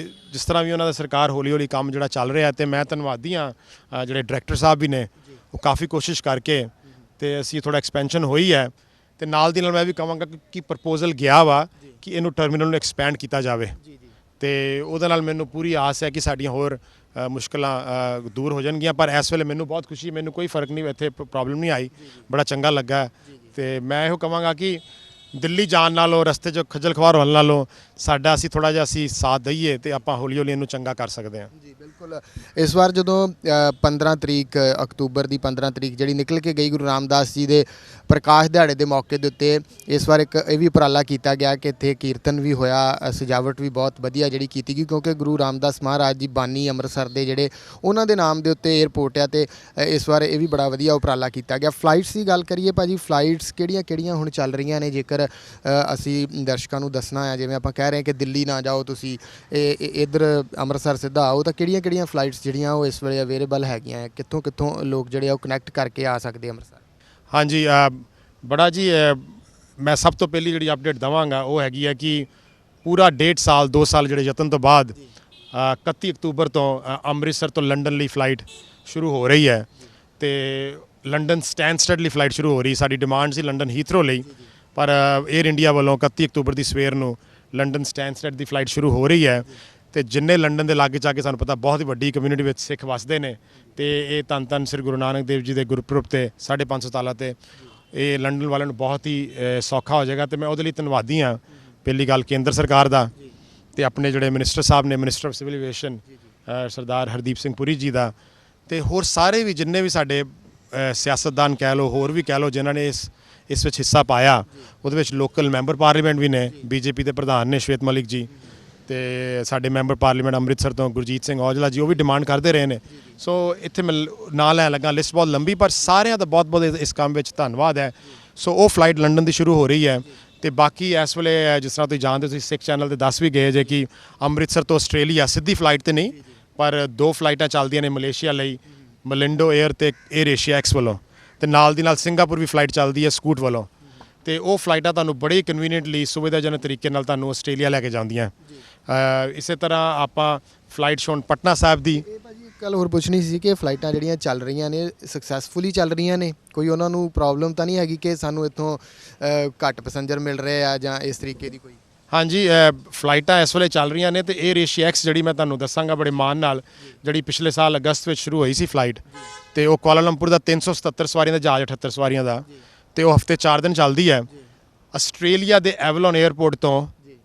ਜਿਸ ਤਰ੍ਹਾਂ ਵੀ ਉਹਨਾਂ ਦਾ ਸਰਕਾਰ ਹੌਲੀ ਹੌਲੀ ਕੰਮ ਜਿਹੜਾ ਚੱਲ ਰਿਹਾ, ਤੇ ਮੈਂ ਧੰਨਵਾਦੀ ਹਾਂ ਜਿਹੜੇ ਡਾਇਰੈਕਟਰ ਸਾਹਿਬ ਵੀ ਨੇ, ਉਹ ਕਾਫੀ ਕੋਸ਼ਿਸ਼ ਕਰਕੇ ਤੇ ਅਸੀਂ ਥੋੜਾ ਐਕਸਪੈਂਸ਼ਨ ਹੋਈ ਹੈ। ਤੇ ਨਾਲ ਦੀ ਨਾਲ ਮੈਂ ਵੀ ਕਹਾਂਗਾ ਕਿ ਪ੍ਰਪੋਜ਼ਲ ਗਿਆ ਵਾ ਕਿ ਇਹਨੂੰ ਟਰਮੀਨਲ ਨੂੰ ਐਕਸਪੈਂਡ ਕੀਤਾ ਜਾਵੇ, ਤੇ ਉਹਦੇ ਨਾਲ ਮੈਨੂੰ ਪੂਰੀ ਆਸ ਹੈ ਕਿ ਸਾਡੀਆਂ ਹੋਰ ਮੁਸ਼ਕਲਾਂ ਦੂਰ ਹੋ ਜਾਣਗੀਆਂ। ਪਰ ਇਸ ਵੇਲੇ ਮੈਨੂੰ ਬਹੁਤ ਖੁਸ਼ੀ, ਮੈਨੂੰ ਕੋਈ ਫਰਕ ਨਹੀਂ, ਇੱਥੇ ਪ੍ਰੋਬਲਮ ਨਹੀਂ ਆਈ, ਬੜਾ ਚੰਗਾ ਲੱਗਾ। ਤੇ ਮੈਂ ਇਹੋ ਕਹਾਂਗਾ ਕਿ ਦਿੱਲੀ ਜਾਣ ਨਾਲੋਂ, ਰਸਤੇ 'ਚ ਖੱਜਲ ਖਵਾਰ ਹੋਣ ਨਾਲੋਂ ਸਾਡਾ ਅਸੀਂ ਥੋੜਾ ਜਿਹਾ ਅਸੀਂ ਸਾਥ ਦਈਏ ਤੇ ਆਪਾਂ ਹੌਲੀ ਹੌਲੀ ਇਹਨੂੰ ਚੰਗਾ ਕਰ ਸਕਦੇ ਹਾਂ। ਜੀ ਬਿਲਕੁਲ। ਇਸ ਵਾਰ ਜਦੋਂ 15 ਤਰੀਕ ਅਕਤੂਬਰ ਦੀ 15 ਤਰੀਕ ਜਿਹੜੀ ਨਿਕਲ ਕੇ ਗਈ ਗੁਰੂ ਰਾਮਦਾਸ ਜੀ ਦੇ ਪ੍ਰਕਾਸ਼ ਦਿਹਾੜੇ ਦੇ ਮੌਕੇ ਦੇ ਉੱਤੇ, ਇਸ ਵਾਰ ਇੱਕ ਇਹ ਵੀ ਉਪਰਾਲਾ ਕੀਤਾ ਗਿਆ ਕਿ ਇੱਥੇ ਕੀਰਤਨ ਵੀ ਹੋਇਆ, ਸਜਾਵਟ ਵੀ ਬਹੁਤ ਵਧੀਆ ਜਿਹੜੀ ਕੀਤੀ ਗਈ, ਕਿਉਂਕਿ ਗੁਰੂ ਰਾਮਦਾਸ ਮਹਾਰਾਜ ਜੀ ਬਾਨੀ ਅੰਮ੍ਰਿਤਸਰ ਦੇ ਜਿਹੜੇ ਉਹਨਾਂ ਦੇ ਨਾਮ ਦੇ ਉੱਤੇ 에ਅਰਪੋਰਟ ਆ, ਤੇ ਇਸ ਵਾਰ ਇਹ ਵੀ ਬੜਾ ਵਧੀਆ ਉਪਰਾਲਾ ਕੀਤਾ ਗਿਆ। ਫਲਾਈਟਸ ਦੀ ਗੱਲ ਕਰੀਏ ਭਾਜੀ, ਫਲਾਈਟਸ ਕਿਹੜੀਆਂ ਹੁਣ ਚੱਲ ਰਹੀਆਂ ਨੇ? ਜੇਕਰ ਅਸੀਂ ਦਰਸ਼ਕਾਂ ਨੂੰ ਦੱਸਣਾ ਆ, ਜਿਵੇਂ ਆਪਾਂ ਕਹਿ ਰਹੇ ਹਾਂ ਕਿ ਦਿੱਲੀ ਨਾ ਜਾਓ ਤੁਸੀਂ, ਇੱਧਰ ਅੰਮ੍ਰਿਤਸਰ ਸਿੱਧਾ ਆਓ, ਤਾਂ ਕਿਹੜੀਆਂ ਫਲਾਈਟਸ ਜਿਹੜੀਆਂ ਉਹ ਇਸ ਵੇਲੇ ਅਵੇਲੇਬਲ ਹੈਗੀਆਂ? ਕਿੱਥੋਂ ਲੋਕ ਜਿਹੜੇ ਆ ਉਹ ਕਨੈਕਟ ਕਰਕੇ ਆ ਸਕਦੇ ਅੰਮ੍ਰਿਤਸਰ? ਹਾਂਜੀ, ਬੜਾ ਜੀ, ਮੈਂ ਸਭ ਤੋਂ ਪਹਿਲੀ ਜਿਹੜੀ ਅਪਡੇਟ ਦੇਵਾਂਗਾ ਉਹ ਹੈਗੀ ਹੈ ਕਿ ਪੂਰਾ 2 ਸਾਲ ਜਿਹੜੇ ਯਤਨ ਤੋਂ ਬਾਅਦ 31 ਅਕਤੂਬਰ ਤੋਂ ਅੰਮ੍ਰਿਤਸਰ ਤੋਂ ਲੰਡਨ ਲਈ ਫਲਾਈਟ ਸ਼ੁਰੂ ਹੋ ਰਹੀ ਹੈ, ਤੇ ਲੰਡਨ ਸਟੈਨਸਟਡ ਲਈ ਫਲਾਈਟ ਸ਼ੁਰੂ ਹੋ ਰਹੀ। ਸਾਡੀ ਡਿਮਾਂਡ ਸੀ ਲੰਡਨ ਹੀਥਰੋ ਲਈ, ਪਰ 에ਅਰ ਇੰਡੀਆ ਵੱਲੋਂ 31 ਅਕਤੂਬਰ ਦੀ ਸਵੇਰ ਨੂੰ ਲੰਡਨ ਸਟੈਨਸਟਡ ਦੀ ਫਲਾਈਟ ਸ਼ੁਰੂ ਹੋ ਰਹੀ ਹੈ। ਤੇ ਜਿੰਨੇ ਲੰਡਨ ਦੇ ਲਾਗੇ ਜਾ ਕੇ ਸਾਨੂੰ ਪਤਾ ਬਹੁਤ ਹੀ ਵੱਡੀ ਕਮਿਊਨਿਟੀ ਵਿੱਚ ਸਿੱਖ ਵਸਦੇ ਨੇ ਤੇ ਇਹ ਧੰਨ ਧੰਨ ਸ੍ਰੀ ਗੁਰੂ ਨਾਨਕ ਦੇਵ ਜੀ ਦੇ ਗੁਰਪੁਰਬ ਤੇ 550 ਸਾਲਾਂ ਤੇ ਇਹ ਲੰਡਨ ਵਾਲਿਆਂ ਨੂੰ ਬਹੁਤ ਹੀ ਸੌਖਾ ਹੋ ਜਾਏਗਾ ਤੇ ਮੈਂ ਉਹਦੇ ਲਈ ਧੰਨਵਾਦੀ ਹਾਂ। ਪਹਿਲੀ ਗੱਲ ਕੇਂਦਰ ਸਰਕਾਰ ਦਾ ਤੇ ਆਪਣੇ ਜਿਹੜੇ ਮਿਨਿਸਟਰ ਸਾਹਿਬ ਨੇ, minister of civil aviation Sardar Hardeep Singh Puri ਜੀ ਦਾ, ਤੇ ਹੋਰ ਸਾਰੇ ਵੀ ਜਿੰਨੇ ਵੀ ਸਾਡੇ ਸਿਆਸਤਦਾਨ ਕਹਿ ਲਓ, ਹੋਰ ਵੀ ਕਹਿ ਲਓ, ਜਿਨ੍ਹਾਂ ਨੇ ਇਸ ਵਿੱਚ ਹਿੱਸਾ ਪਾਇਆ। ਉਹਦੇ ਵਿੱਚ ਲੋਕਲ ਮੈਂਬਰ ਪਾਰਲੀਮੈਂਟ ਵੀ ਨੇ, ਬੀਜੇਪੀ ਦੇ ਪ੍ਰਧਾਨ ਨੇ ਸ਼ਵੇਤ ਮਲਿਕ ਜੀ, ਤੇ ਸਾਡੇ ਮੈਂਬਰ ਪਾਰਲੀਮੈਂਟ ਅੰਮ੍ਰਿਤਸਰ ਤੋਂ ਗੁਰਜੀਤ ਸਿੰਘ ਔਜਲਾ ਜੀ, ਉਹ ਵੀ ਡਿਮਾਂਡ ਕਰਦੇ ਰਹੇ ਨੇ। ਸੋ ਇੱਥੇ ਮੈਂ ਨਾਂ ਲੈਣ ਲੱਗਾ, ਲਿਸਟ ਬਹੁਤ ਲੰਬੀ, ਪਰ ਸਾਰਿਆਂ ਦਾ ਬਹੁਤ ਬਹੁਤ ਇਸ ਕੰਮ ਵਿੱਚ ਧੰਨਵਾਦ ਹੈ। ਸੋ ਉਹ ਫਲਾਈਟ ਲੰਡਨ ਦੀ ਸ਼ੁਰੂ ਹੋ ਰਹੀ ਹੈ ਤੇ ਬਾਕੀ ਇਸ ਵੇਲੇ ਜਿਸ ਤਰ੍ਹਾਂ ਤੁਸੀਂ ਜਾਣਦੇ, ਤੁਸੀਂ ਸਿੱਖ ਚੈਨਲ ਤੇ ਦੱਸ ਵੀ ਗਏ ਜੇ ਕਿ ਅੰਮ੍ਰਿਤਸਰ ਤੋਂ ਆਸਟ੍ਰੇਲੀਆ ਸਿੱਧੀ ਫਲਾਈਟ ਤੇ ਨਹੀਂ, ਪਰ 2 ਫਲਾਈਟਾਂ ਚੱਲਦੀਆਂ ਨੇ ਮਲੇਸ਼ੀਆ ਲਈ, ਮਲਿੰਡੋ 에ਅਰ ਤੇ 에ਅਰ ਏਸ਼ੀਆ ਐਕਸ ਵੱਲੋਂ, ਤੇ ਨਾਲ ਦੀ ਨਾਲ ਸਿੰਗਾਪੁਰ ਵੀ ਫਲਾਈਟ ਚੱਲਦੀ ਹੈ ਸਕੂਟ ਵੱਲੋਂ। ਤੇ ਉਹ ਫਲਾਈਟਾਂ ਤੁਹਾਨੂੰ ਬੜੇ ਕਨਵੀਨੀਐਂਟਲੀ ਸੁਵਿਧਾਜਨਕ ਤਰੀਕੇ ਨਾਲ ਤੁਹਾਨੂੰ ਆਸਟ੍ਰੇਲੀਆ ਲੈ ਕੇ ਜਾਂਦੀਆਂ। ਇਸੇ ਤਰ੍ਹਾਂ ਆਪਾਂ ਫਲਾਈਟ ਸ਼ੋਨ ਪਟਨਾ ਸਾਹਿਬ ਦੀ। ਇਹ ਭਾਜੀ ਇੱਕ ਗੱਲ ਹੋਰ ਪੁੱਛਣੀ ਸੀ ਕਿ ਫਲਾਈਟਾਂ ਜਿਹੜੀਆਂ ਚੱਲ ਰਹੀਆਂ ਨੇ ਸਕਸੈਸਫੁਲੀ ਚੱਲ ਰਹੀਆਂ ਨੇ, ਕੋਈ ਉਹਨਾਂ ਨੂੰ ਪ੍ਰੋਬਲਮ ਤਾਂ ਨਹੀਂ ਹੈਗੀ ਕਿ ਸਾਨੂੰ ਇੱਥੋਂ ਘੱਟ ਪੈਸੇਂਜਰ ਮਿਲ ਰਹੇ ਆ ਜਾਂ ਇਸ ਤਰੀਕੇ ਦੀ ਕੋਈ? ਹਾਂਜੀ, ਫਲਾਈਟਾਂ ਇਸ ਵੇਲੇ ਚੱਲ ਰਹੀਆਂ ਨੇ ਤੇ 에ਅਰ ਏਸ਼ੀਆ ਐਕਸ ਜਿਹੜੀ ਮੈਂ ਤੁਹਾਨੂੰ ਦੱਸਾਂਗਾ ਬੜੇ ਮਾਣ ਨਾਲ, ਜਿਹੜੀ ਪਿਛਲੇ ਸਾਲ ਅਗਸਤ ਵਿੱਚ ਸ਼ੁਰੂ ਹੋਈ ਸੀ ਫਲਾਈਟ, ਤੇ ਉਹ ਕੁਆਲਾਲੰਪੁਰ ਦਾ 377 ਸਵਾਰੀਆਂ ਦਾ ਜਹਾਜ਼, 78 ਸਵਾਰੀਆਂ ਦਾ, ਤੇ ਉਹ ਹਫਤੇ 4 ਦਿਨ ਚੱਲਦੀ ਹੈ। ਆਸਟ੍ਰੇਲੀਆ ਦੇ ਐਵਲੋਨ 에ਅਰਪੋਰਟ ਤੋਂ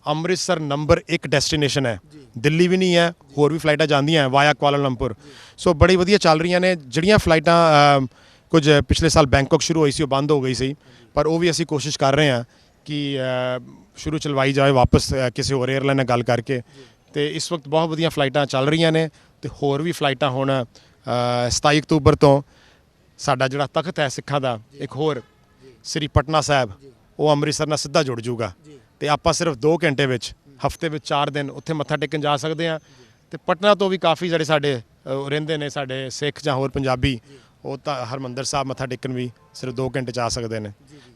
ਅੰਮ੍ਰਿਤਸਰ ਨੰਬਰ 1 ਡੈਸਟੀਨੇਸ਼ਨ ਹੈ, ਦਿੱਲੀ ਵੀ ਨਹੀਂ ਹੈ, ਹੋਰ ਵੀ ਫਲਾਈਟਾਂ ਜਾਂਦੀਆਂ ਵਾਇਆ ਕੁਆਲਾਲੰਪੁਰ। ਸੋ ਬੜੀ ਵਧੀਆ ਚੱਲ ਰਹੀਆਂ ਨੇ। ਜਿਹੜੀਆਂ ਫਲਾਈਟਾਂ ਕੁਝ ਪਿਛਲੇ ਸਾਲ ਬੈਂਕਾਕ ਸ਼ੁਰੂ ਹੋਈ ਸੀ ਉਹ ਬੰਦ ਹੋ ਗਈ ਸੀ, ਪਰ ਉਹ ਵੀ ਅਸੀਂ ਕੋਸ਼ਿਸ਼ ਕਰ ਰਹੇ ਹਾਂ ਕਿ ਸ਼ੁਰੂ ਚਲਵਾਈ ਜਾਵੇ ਵਾਪਸ ਕਿਸੇ ਹੋਰ 에ਅਰਲਾਈਨ ਨਾਲ ਗੱਲ ਕਰਕੇ। ਤੇ ਇਸ ਵਕਤ ਬਹੁਤ ਵਧੀਆ ਫਲਾਈਟਾਂ ਚੱਲ ਰਹੀਆਂ ਨੇ ਤੇ ਹੋਰ ਵੀ ਫਲਾਈਟਾਂ ਹੁਣ 27 ਅਕਤੂਬਰ ਤੋਂ ਸਾਡਾ ਜਿਹੜਾ ਤਖਤ ਹੈ ਸਿੱਖਾਂ ਦਾ, ਇੱਕ ਹੋਰ ਸ੍ਰੀ ਪਟਨਾ ਸਾਹਿਬ, ਉਹ ਅੰਮ੍ਰਿਤਸਰ ਨਾਲ ਸਿੱਧਾ ਜੁੜ ਜੂਗਾ ਤੇ ਆਪਾਂ ਸਿਰਫ 2 ਘੰਟੇ ਵਿੱਚ ਹਫਤੇ ਵਿੱਚ 4 ਦਿਨ ਉੱਥੇ ਮੱਥਾ ਟੇਕਣ ਜਾ ਸਕਦੇ ਹਾਂ। ਤੇ ਪਟਨਾ ਤੋਂ ਵੀ ਕਾਫੀ ਜਿਹੜੇ ਸਾਡੇ ਰਹਿੰਦੇ ਨੇ ਸਾਡੇ ਸਿੱਖ ਜਾਂ ਹੋਰ ਪੰਜਾਬੀ, ਉਹ ਤਾਂ ਹਰਮੰਦਰ ਸਾਹਿਬ ਮੱਥਾ ਟੇਕਣ ਵੀ ਸਿਰਫ 2 ਘੰਟੇ 'ਚ ਆ ਸਕਦੇ ਨੇ।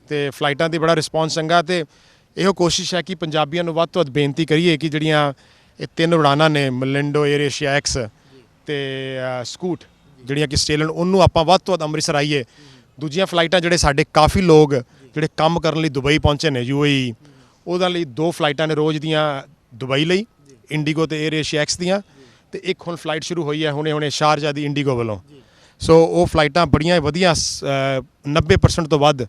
ਤੇ ਫਲਾਈਟਾਂ ਦੀ ਬੜਾ ਰਿਸਪੌਂਸ ਚੰਗਾ ਤੇ ਇਹੋ ਕੋਸ਼ਿਸ਼ ਹੈ ਕਿ ਪੰਜਾਬੀਆਂ ਨੂੰ ਵੱਧ ਤੋਂ ਵੱਧ ਬੇਨਤੀ ਕਰੀਏ ਕਿ ਜਿਹੜੀਆਂ ਇਹ 3 ਉਡਾਨਾਂ ਨੇ, ਮਲਿੰਡੋ, 에ਅਰ ਏਸ਼ੀਆ ਐਕਸ ਤੇ ਸਕੂਟ, ਜਿਹੜੀਆਂ ਕਿ ਆਸਟ੍ਰੇਲੀਅਨ, ਉਹਨੂੰ ਆਪਾਂ ਵੱਧ ਤੋਂ ਵੱਧ ਅੰਮ੍ਰਿਤਸਰ ਆਈਏ। ਦੂਜੀਆਂ ਫਲਾਈਟਾਂ ਜਿਹੜੇ ਸਾਡੇ ਕਾਫੀ ਲੋਕ ਜਿਹੜੇ ਕੰਮ ਕਰਨ ਲਈ ਦੁਬਈ ਪਹੁੰਚੇ ਨੇ, UAE, ਉਹਦੇ ਲਈ 2 ਫਲਾਈਟਾਂ ਨੇ ਰੋਜ਼ ਦੀਆਂ ਦੁਬਈ ਲਈ, ਇੰਡੀਗੋ ਤੇ 에ਅਰ ਏਸ਼ੀਆ ਐਕਸ ਦੀਆਂ, ਤੇ ਇੱਕ ਹੁਣ ਫਲਾਈਟ ਸ਼ੁਰੂ ਹੋਈ ਹੈ ਹੁਣੇ ਸ਼ਾਰਜਾ ਦੀ ਇੰਡੀਗੋ ਵੱਲੋਂ। ਸੋ ਉਹ ਫਲਾਈਟਾਂ ਬੜੀਆਂ ਵਧੀਆ, 90% ਤੋਂ ਵੱਧ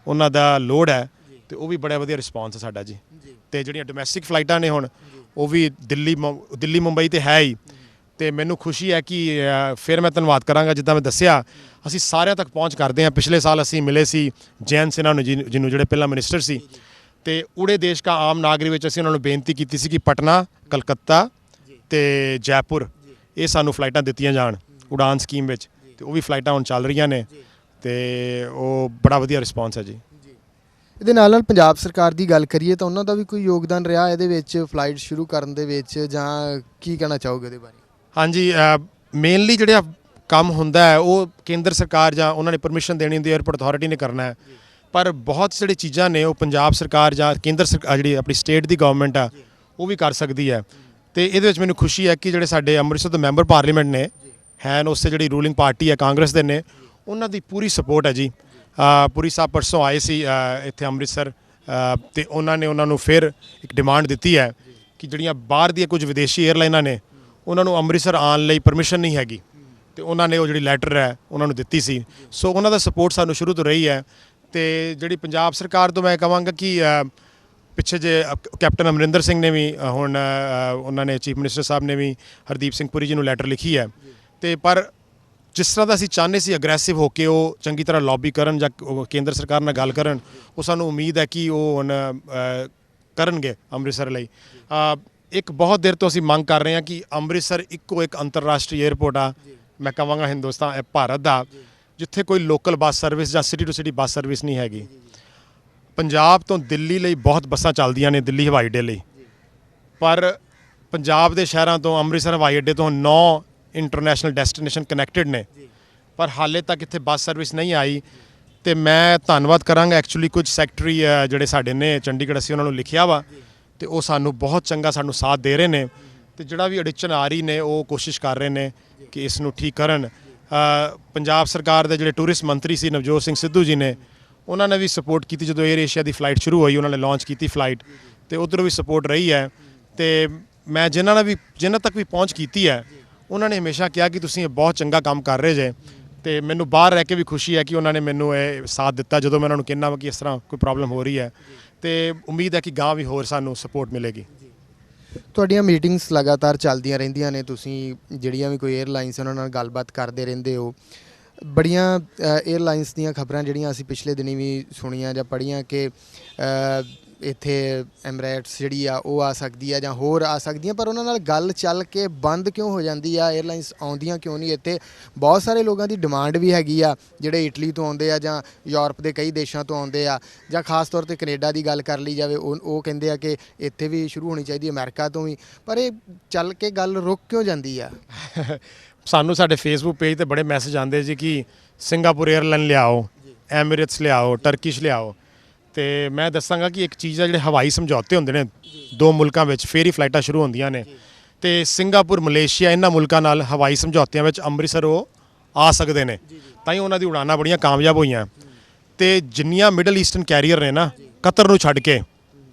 ਉਹਨਾਂ ਦਾ ਲੋਡ ਹੈ ਤੇ ਉਹ ਵੀ ਬੜਾ ਵਧੀਆ ਰਿਸਪੌਂਸ ਹੈ ਸਾਡਾ ਜੀ। ਤੇ ਜਿਹੜੀਆਂ ਡੋਮੈਸਟਿਕ ਫਲਾਈਟਾਂ ਨੇ ਹੁਣ ਉਹ ਵੀ ਦਿੱਲੀ ਮੁੰਬਈ ਤੇ ਹੈ ਹੀ, ਤੇ ਮੈਨੂੰ ਖੁਸ਼ੀ ਹੈ ਕਿ ਫਿਰ ਮੈਂ ਧੰਨਵਾਦ ਕਰਾਂਗਾ, ਜਿੱਦਾਂ ਮੈਂ ਦੱਸਿਆ ਅਸੀਂ ਸਾਰਿਆਂ ਤੱਕ ਪਹੁੰਚ ਕਰਦੇ ਹਾਂ। ਪਿਛਲੇ ਸਾਲ ਅਸੀਂ ਮਿਲੇ ਸੀ ਜੈਨ ਸਿਨਹਾ ਨੂੰ, ਜਿਹਨੂੰ ਜਿਹੜੇ ਪਹਿਲਾਂ ਮਿਨਿਸਟਰ ਸੀ, ਤੇ ਊੜੇ ਦੇਸ਼ ਕਾ ਆਮ ਨਾਗਰਿਕ ਵਿੱਚ ਅਸੀਂ ਉਹਨਾਂ ਨੂੰ ਬੇਨਤੀ ਕੀਤੀ ਸੀ ਕਿ ਪਟਨਾ, ਕਲਕੱਤਾ ਤੇ ਜੈਪੁਰ ਇਹ ਸਾਨੂੰ ਫਲਾਈਟਾਂ ਦਿੱਤੀਆਂ ਜਾਣ ਉਡਾਨ ਸਕੀਮ ਵਿੱਚ, ਤੇ ਉਹ ਵੀ ਫਲਾਈਟਾਂ ਹੁਣ ਚੱਲ ਰਹੀਆਂ ਨੇ ਤੇ ਉਹ ਬੜਾ ਵਧੀਆ ਰਿਸਪੌਂਸ ਹੈ ਜੀ। ਇਹਦੇ ਨਾਲ ਪੰਜਾਬ ਸਰਕਾਰ ਦੀ ਗੱਲ ਕਰੀਏ ਤਾਂ ਉਹਨਾਂ ਦਾ ਵੀ ਕੋਈ ਯੋਗਦਾਨ ਰਿਹਾ ਇਹਦੇ ਵਿੱਚ ਫਲਾਈਟ ਸ਼ੁਰੂ ਕਰਨ ਦੇ ਵਿੱਚ, ਜਾਂ ਕੀ ਕਹਿਣਾ ਚਾਹੋਗੇ ਉਹਦੇ ਬਾਰੇ? ਹਾਂਜੀ, ਮੇਨਲੀ ਜਿਹੜਾ ਕੰਮ ਹੁੰਦਾ ਹੈ ਉਹ ਕੇਂਦਰ ਸਰਕਾਰ ਜਾਂ ਉਹਨਾਂ ਨੇ ਪਰਮਿਸ਼ਨ ਦੇਣੀ ਹੁੰਦੀ ਹੈ, 에ਅਰਪੋਰਟ ਅਥਾਰਟੀ ਨੇ ਕਰਨਾ ਹੈ, ਪਰ ਬਹੁਤ ਜਿਹੜੀ ਚੀਜ਼ਾਂ ਨੇ ਉਹ ਪੰਜਾਬ ਸਰਕਾਰ ਜਾਂ ਕੇਂਦਰ ਸਰਕਾਰ, ਜਿਹੜੀ ਆਪਣੀ ਸਟੇਟ ਦੀ ਗਵਰਨਮੈਂਟ ਆ, ਉਹ ਵੀ ਕਰ ਸਕਦੀ ਹੈ। ਤੇ ਇਹਦੇ ਵਿੱਚ ਮੈਨੂੰ ਖੁਸ਼ੀ ਹੈ ਕਿ ਜਿਹੜੇ ਸਾਡੇ ਅੰਮ੍ਰਿਤਸਰ ਤੋਂ ਮੈਂਬਰ ਪਾਰਲੀਮੈਂਟ ਨੇ ਹਨ, ਉਸੇ ਜਿਹੜੀ ਰੂਲਿੰਗ ਪਾਰਟੀ ਹੈ ਕਾਂਗਰਸ ਦੇ ਨੇ, ਉਹਨਾਂ ਦੀ ਪੂਰੀ ਸਪੋਰਟ ਹੈ ਜੀ। ਪੁਰੀ ਸਾਹਿਬ ਪਰਸੋਂ ਆਏ ਸੀ ਇੱਥੇ ਅੰਮ੍ਰਿਤਸਰ, ਤੇ ਉਹਨਾਂ ਨੇ ਉਹਨਾਂ ਨੂੰ ਫਿਰ ਇੱਕ ਡਿਮਾਂਡ ਦਿੱਤੀ ਹੈ ਕਿ ਜਿਹੜੀਆਂ ਬਾਹਰ ਦੀਆਂ ਕੁਝ ਵਿਦੇਸ਼ੀ 에ਅਰਲਾਈਨਾਂ ਨੇ ਉਹਨਾਂ ਨੂੰ ਅੰਮ੍ਰਿਤਸਰ ਆਉਣ ਲਈ ਪਰਮਿਸ਼ਨ ਨਹੀਂ ਹੈਗੀ, ਤੇ ਉਹਨਾਂ ਨੇ ਉਹ ਜਿਹੜੀ ਲੈਟਰ ਹੈ ਉਹਨਾਂ ਨੂੰ ਦਿੱਤੀ ਸੀ। ਸੋ ਉਹਨਾਂ ਦਾ ਸਪੋਰਟ ਸਾਨੂੰ ਸ਼ੁਰੂ ਤੋਂ ਰਹੀ ਹੈ। ਤੇ ਜਿਹੜੀ ਪੰਜਾਬ ਸਰਕਾਰ ਤੋਂ ਮੈਂ ਕਹਾਂਗਾ ਕਿ ਪਿੱਛੇ ਜੇ ਕੈਪਟਨ ਅਮਰਿੰਦਰ ਸਿੰਘ ਨੇ ਵੀ ਹੁਣ ਉਹਨਾਂ ਨੇ ਚੀਫ ਮਿਨਿਸਟਰ ਸਾਹਿਬ ਨੇ ਵੀ ਹਰਦੀਪ ਸਿੰਘ ਪੁਰੀ ਜੀ ਨੂੰ ਲੈਟਰ ਲਿਖੀ ਹੈ, ਤੇ ਪਰ ਜਿਸ ਤਰ੍ਹਾਂ ਦਾ ਅਸੀਂ ਚਾਹੁੰਦੇ ਸੀ ਅਗਰੈਸਿਵ ਹੋ ਕੇ ਉਹ ਚੰਗੀ ਤਰ੍ਹਾਂ ਲੌਬੀ ਕਰਨ ਜਾਂ ਕੇਂਦਰ ਸਰਕਾਰ ਨਾਲ ਗੱਲ ਕਰਨ, ਉਹ ਸਾਨੂੰ ਉਮੀਦ ਹੈ ਕਿ ਉਹ ਹੁਣ ਕਰਨਗੇ ਅੰਮ੍ਰਿਤਸਰ ਲਈ। ਇੱਕ ਬਹੁਤ ਦੇਰ ਤੋਂ ਅਸੀਂ ਮੰਗ ਕਰ ਰਹੇ ਹਾਂ ਕਿ ਅੰਮ੍ਰਿਤਸਰ ਇੱਕੋ ਇੱਕ ਅੰਤਰਰਾਸ਼ਟਰੀ ਏਅਰਪੋਰਟ ਆ, ਮੈਂ ਕਹਾਂਗਾ ਹਿੰਦੁਸਤਾਨ ਭਾਰਤ ਦਾ, ਜਿੱਥੇ ਕੋਈ ਲੋਕਲ ਬੱਸ ਸਰਵਿਸ ਜਾਂ city to city bus service ਨਹੀਂ ਹੈਗੀ। ਪੰਜਾਬ ਤੋਂ ਦਿੱਲੀ ਲਈ ਬਹੁਤ ਬੱਸਾਂ ਚੱਲਦੀਆਂ ਨੇ, ਦਿੱਲੀ ਹਵਾਈ ਅੱਡੇ ਲਈ, ਪਰ ਪੰਜਾਬ ਦੇ ਸ਼ਹਿਰਾਂ ਤੋਂ ਅੰਮ੍ਰਿਤਸਰ ਹਵਾਈ ਅੱਡੇ ਤੋਂ 9 ਇੰਟਰਨੈਸ਼ਨਲ ਡੈਸਟੀਨੇਸ਼ਨ ਕਨੈਕਟਡ ਨੇ, ਪਰ ਹਾਲੇ ਤੱਕ ਇੱਥੇ ਬੱਸ ਸਰਵਿਸ ਨਹੀਂ ਆਈ। ਤੇ ਮੈਂ ਧੰਨਵਾਦ ਕਰਾਂਗਾ ਐਕਚੁਅਲੀ ਕੁਝ ਸੈਕਟਰੀ ਜਿਹੜੇ ਸਾਡੇ ਨੇ ਚੰਡੀਗੜ੍ਹ, ਅਸੀਂ ਉਹਨਾਂ ਨੂੰ ਲਿਖਿਆ ਵਾ ਤੇ ਉਹ ਸਾਨੂੰ ਬਹੁਤ ਚੰਗਾ ਸਾਨੂੰ ਸਾਥ ਦੇ ਰਹੇ ਨੇ, ਤੇ ਜਿਹੜਾ ਵੀ ਅੜਿੱਚਣ ਆ ਰਹੀ ਨੇ ਉਹ ਕੋਸ਼ਿਸ਼ ਕਰ ਰਹੇ ਨੇ ਕਿ ਇਸ ਨੂੰ ਠੀਕ ਕਰਨ। ਪੰਜਾਬ ਸਰਕਾਰ ਦੇ ਜਿਹੜੇ ਟੂਰਿਸਟ ਮੰਤਰੀ ਸੀ ਨਵਜੋਤ ਸਿੰਘ ਸਿੱਧੂ ਜੀ ਨੇ, ਉਹਨਾਂ ਨੇ ਵੀ ਸਪੋਰਟ ਕੀਤੀ ਜਦੋਂ 에ਅਰ ਏਸ਼ੀਆ ਦੀ ਫਲਾਈਟ ਸ਼ੁਰੂ ਹੋਈ, ਉਹਨਾਂ ਨੇ ਲਾਂਚ ਕੀਤੀ ਫਲਾਈਟ, ਤੇ ਉੱਧਰੋਂ ਵੀ ਸਪੋਰਟ ਰਹੀ ਹੈ। ਤੇ ਮੈਂ ਜਿਨ੍ਹਾਂ ਤੱਕ ਵੀ ਪਹੁੰਚ ਕੀਤੀ ਹੈ ਉਹਨਾਂ ਨੇ ਹਮੇਸ਼ਾ ਕਿਹਾ ਕਿ ਤੁਸੀਂ ਇਹ ਬਹੁਤ ਚੰਗਾ ਕੰਮ ਕਰ ਰਹੇ ਜੇ ਤੇ ਮੈਨੂੰ ਬਾਹਰ ਰਹਿ ਕੇ ਵੀ ਖੁਸ਼ੀ ਹੈ ਕਿ ਉਹਨਾਂ ਨੇ ਮੈਨੂੰ ਇਹ ਸਾਥ ਦਿੱਤਾ ਜਦੋਂ ਮੈਂ ਉਹਨਾਂ ਨੂੰ ਕਹਿੰਦਾ ਕਿ ਇਸ ਤਰ੍ਹਾਂ ਕੋਈ ਪ੍ਰੋਬਲਮ ਹੋ ਰਹੀ ਹੈ ਤੇ ਉਮੀਦ ਹੈ ਕਿ ਗਾਂ ਵੀ ਹੋਰ ਸਾਨੂੰ ਸਪੋਰਟ ਮਿਲੇਗੀ। ਤੁਹਾਡੀਆਂ ਮੀਟਿੰਗਸ ਲਗਾਤਾਰ ਚੱਲਦੀਆਂ ਰਹਿੰਦੀਆਂ ਨੇ, ਤੁਸੀਂ ਜਿਹੜੀਆਂ ਵੀ ਕੋਈ 에ਅਰਲਾਈਨਸ ਉਹਨਾਂ ਨਾਲ ਗੱਲਬਾਤ ਕਰਦੇ ਰਹਿੰਦੇ ਹੋ। ਬੜੀਆਂ 에ਅਰਲਾਈਨਸ ਦੀਆਂ ਖਬਰਾਂ ਜਿਹੜੀਆਂ ਅਸੀਂ ਪਿਛਲੇ ਦਿਨੀ ਵੀ ਸੁਣੀਆਂ ਜਾਂ ਪੜ੍ਹੀਆਂ ਕਿ ਇੱਥੇ ਐਮਰੇਟਸ ਜਿਹੜੀ ਆ ਉਹ ਆ ਸਕਦੀ ਆ ਜਾਂ ਹੋਰ ਆ ਸਕਦੀਆਂ, ਪਰ ਉਹਨਾਂ ਨਾਲ ਗੱਲ ਚੱਲ ਕੇ ਬੰਦ ਕਿਉਂ ਹੋ ਜਾਂਦੀ ਆ? 에ਅਰਲਾਈਨਸ ਆਉਂਦੀਆਂ ਕਿਉਂ ਨਹੀਂ? ਇੱਥੇ ਬਹੁਤ ਸਾਰੇ ਲੋਕਾਂ ਦੀ ਡਿਮਾਂਡ ਵੀ ਹੈਗੀ ਆ ਜਿਹੜੇ ਇਟਲੀ ਤੋਂ ਆਉਂਦੇ ਆ ਜਾਂ ਯੂਰਪ ਦੇ ਕਈ ਦੇਸ਼ਾਂ ਤੋਂ ਆਉਂਦੇ ਆ, ਜਾਂ ਖਾਸ ਤੌਰ ਤੇ ਕੈਨੇਡਾ ਦੀ ਗੱਲ ਕਰ ਲਈ ਜਾਵੇ, ਉਹ ਕਹਿੰਦੇ ਆ ਕਿ ਇੱਥੇ ਵੀ ਸ਼ੁਰੂ ਹੋਣੀ ਚਾਹੀਦੀ, ਅਮਰੀਕਾ ਤੋਂ ਵੀ, ਪਰ ਇਹ ਚੱਲ ਕੇ ਗੱਲ ਰੁਕ ਕਿਉਂ ਜਾਂਦੀ ਆ? ਸਾਨੂੰ ਸਾਡੇ ਫੇਸਬੁੱਕ ਪੇਜ ਤੇ ਬੜੇ ਮੈਸੇਜ ਆਉਂਦੇ ਜੀ ਕਿ ਸਿੰਗਾਪੁਰ 에ਅਰਲਾਈਨ ਲਿਆਓ, ਐਮੀਰੇਟਸ ਲਿਆਓ, ਟਰਕਿਸ਼ ਲਿਆਓ। ਤੇ ਮੈਂ ਦੱਸਾਂਗਾ ਕਿ ਇੱਕ ਚੀਜ਼ ਆ, ਜਿਹੜੇ ਹਵਾਈ ਸਮਝੌਤੇ ਹੁੰਦੇ ਨੇ ਦੋ ਮੁਲਕਾਂ ਵਿੱਚ ਫੇਰ ਹੀ ਫਲਾਈਟਾਂ ਸ਼ੁਰੂ ਹੁੰਦੀਆਂ ਨੇ ਤੇ ਸਿੰਗਾਪੁਰ, ਮਲੇਸ਼ੀਆ ਇਹਨਾਂ ਮੁਲਕਾਂ ਨਾਲ ਹਵਾਈ ਸਮਝੌਤਿਆਂ ਵਿੱਚ ਅੰਮ੍ਰਿਤਸਰ ਉਹ ਆ ਸਕਦੇ ਨੇ, ਤਾਂ ਹੀ ਉਹਨਾਂ ਦੀ ਉਡਾਨਾਂ ਬੜੀਆਂ ਕਾਮਯਾਬ ਹੋਈਆਂ। ਤੇ ਜਿੰਨੀਆਂ ਮਿਡਲ ਈਸਟਰਨ ਕੈਰੀਅਰ ਨੇ ਨਾ, ਕਤਰ ਨੂੰ ਛੱਡ ਕੇ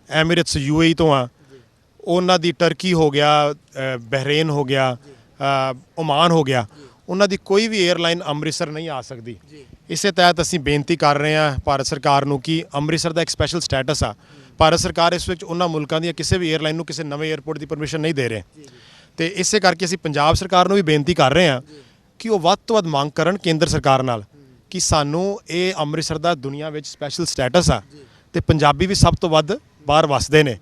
ਐਮੀਰੇਟਸ UAE ਤੋਂ ਆ, ਉਹਨਾਂ ਦੀ ਟਰਕੀ ਹੋ ਗਿਆ, ਬਹਿਰੇਨ ਹੋ ਗਿਆ, ਓਮਾਨ ਹੋ ਗਿਆ, ਉਹਨਾਂ ਦੀ ਕੋਈ ਵੀ 에ਅਰਲਾਈਨ ਅੰਮ੍ਰਿਤਸਰ ਨਹੀਂ ਆ ਸਕਦੀ। ਇਸੇ ਤਹਿਤ ਅਸੀਂ ਬੇਨਤੀ ਕਰ ਰਹੇ ਹਾਂ ਭਾਰਤ ਸਰਕਾਰ ਨੂੰ ਕਿ ਅੰਮ੍ਰਿਤਸਰ ਦਾ ਇੱਕ ਸਪੈਸ਼ਲ ਸਟੇਟਸ ਆ। ਭਾਰਤ ਸਰਕਾਰ ਇਸ ਵਿੱਚ ਉਹਨਾਂ ਮੁਲਕਾਂ ਦੀਆਂ ਕਿਸੇ ਵੀ 에ਅਰਲਾਈਨ ਨੂੰ ਕਿਸੇ ਨਵੇਂ 에ਅਰਪੋਰਟ ਦੀ ਪਰਮਿਸ਼ਨ ਨਹੀਂ ਦੇ ਰਹੇ ਤੇ ਇਸੇ ਕਰਕੇ ਅਸੀਂ ਪੰਜਾਬ ਸਰਕਾਰ ਨੂੰ ਵੀ ਬੇਨਤੀ ਕਰ ਰਹੇ ਹਾਂ ਕਿ ਉਹ ਵੱਧ ਤੋਂ ਵੱਧ ਮੰਗ ਕਰਨ ਕੇਂਦਰ ਸਰਕਾਰ ਨਾਲ ਕਿ ਸਾਨੂੰ ਇਹ ਅੰਮ੍ਰਿਤਸਰ ਦਾ ਦੁਨੀਆ ਵਿੱਚ ਸਪੈਸ਼ਲ ਸਟੇਟਸ ਆ ਤੇ ਪੰਜਾਬੀ ਵੀ ਸਭ ਤੋਂ ਵੱਧ ਬਾਹਰ ਵਸਦੇ ਨੇ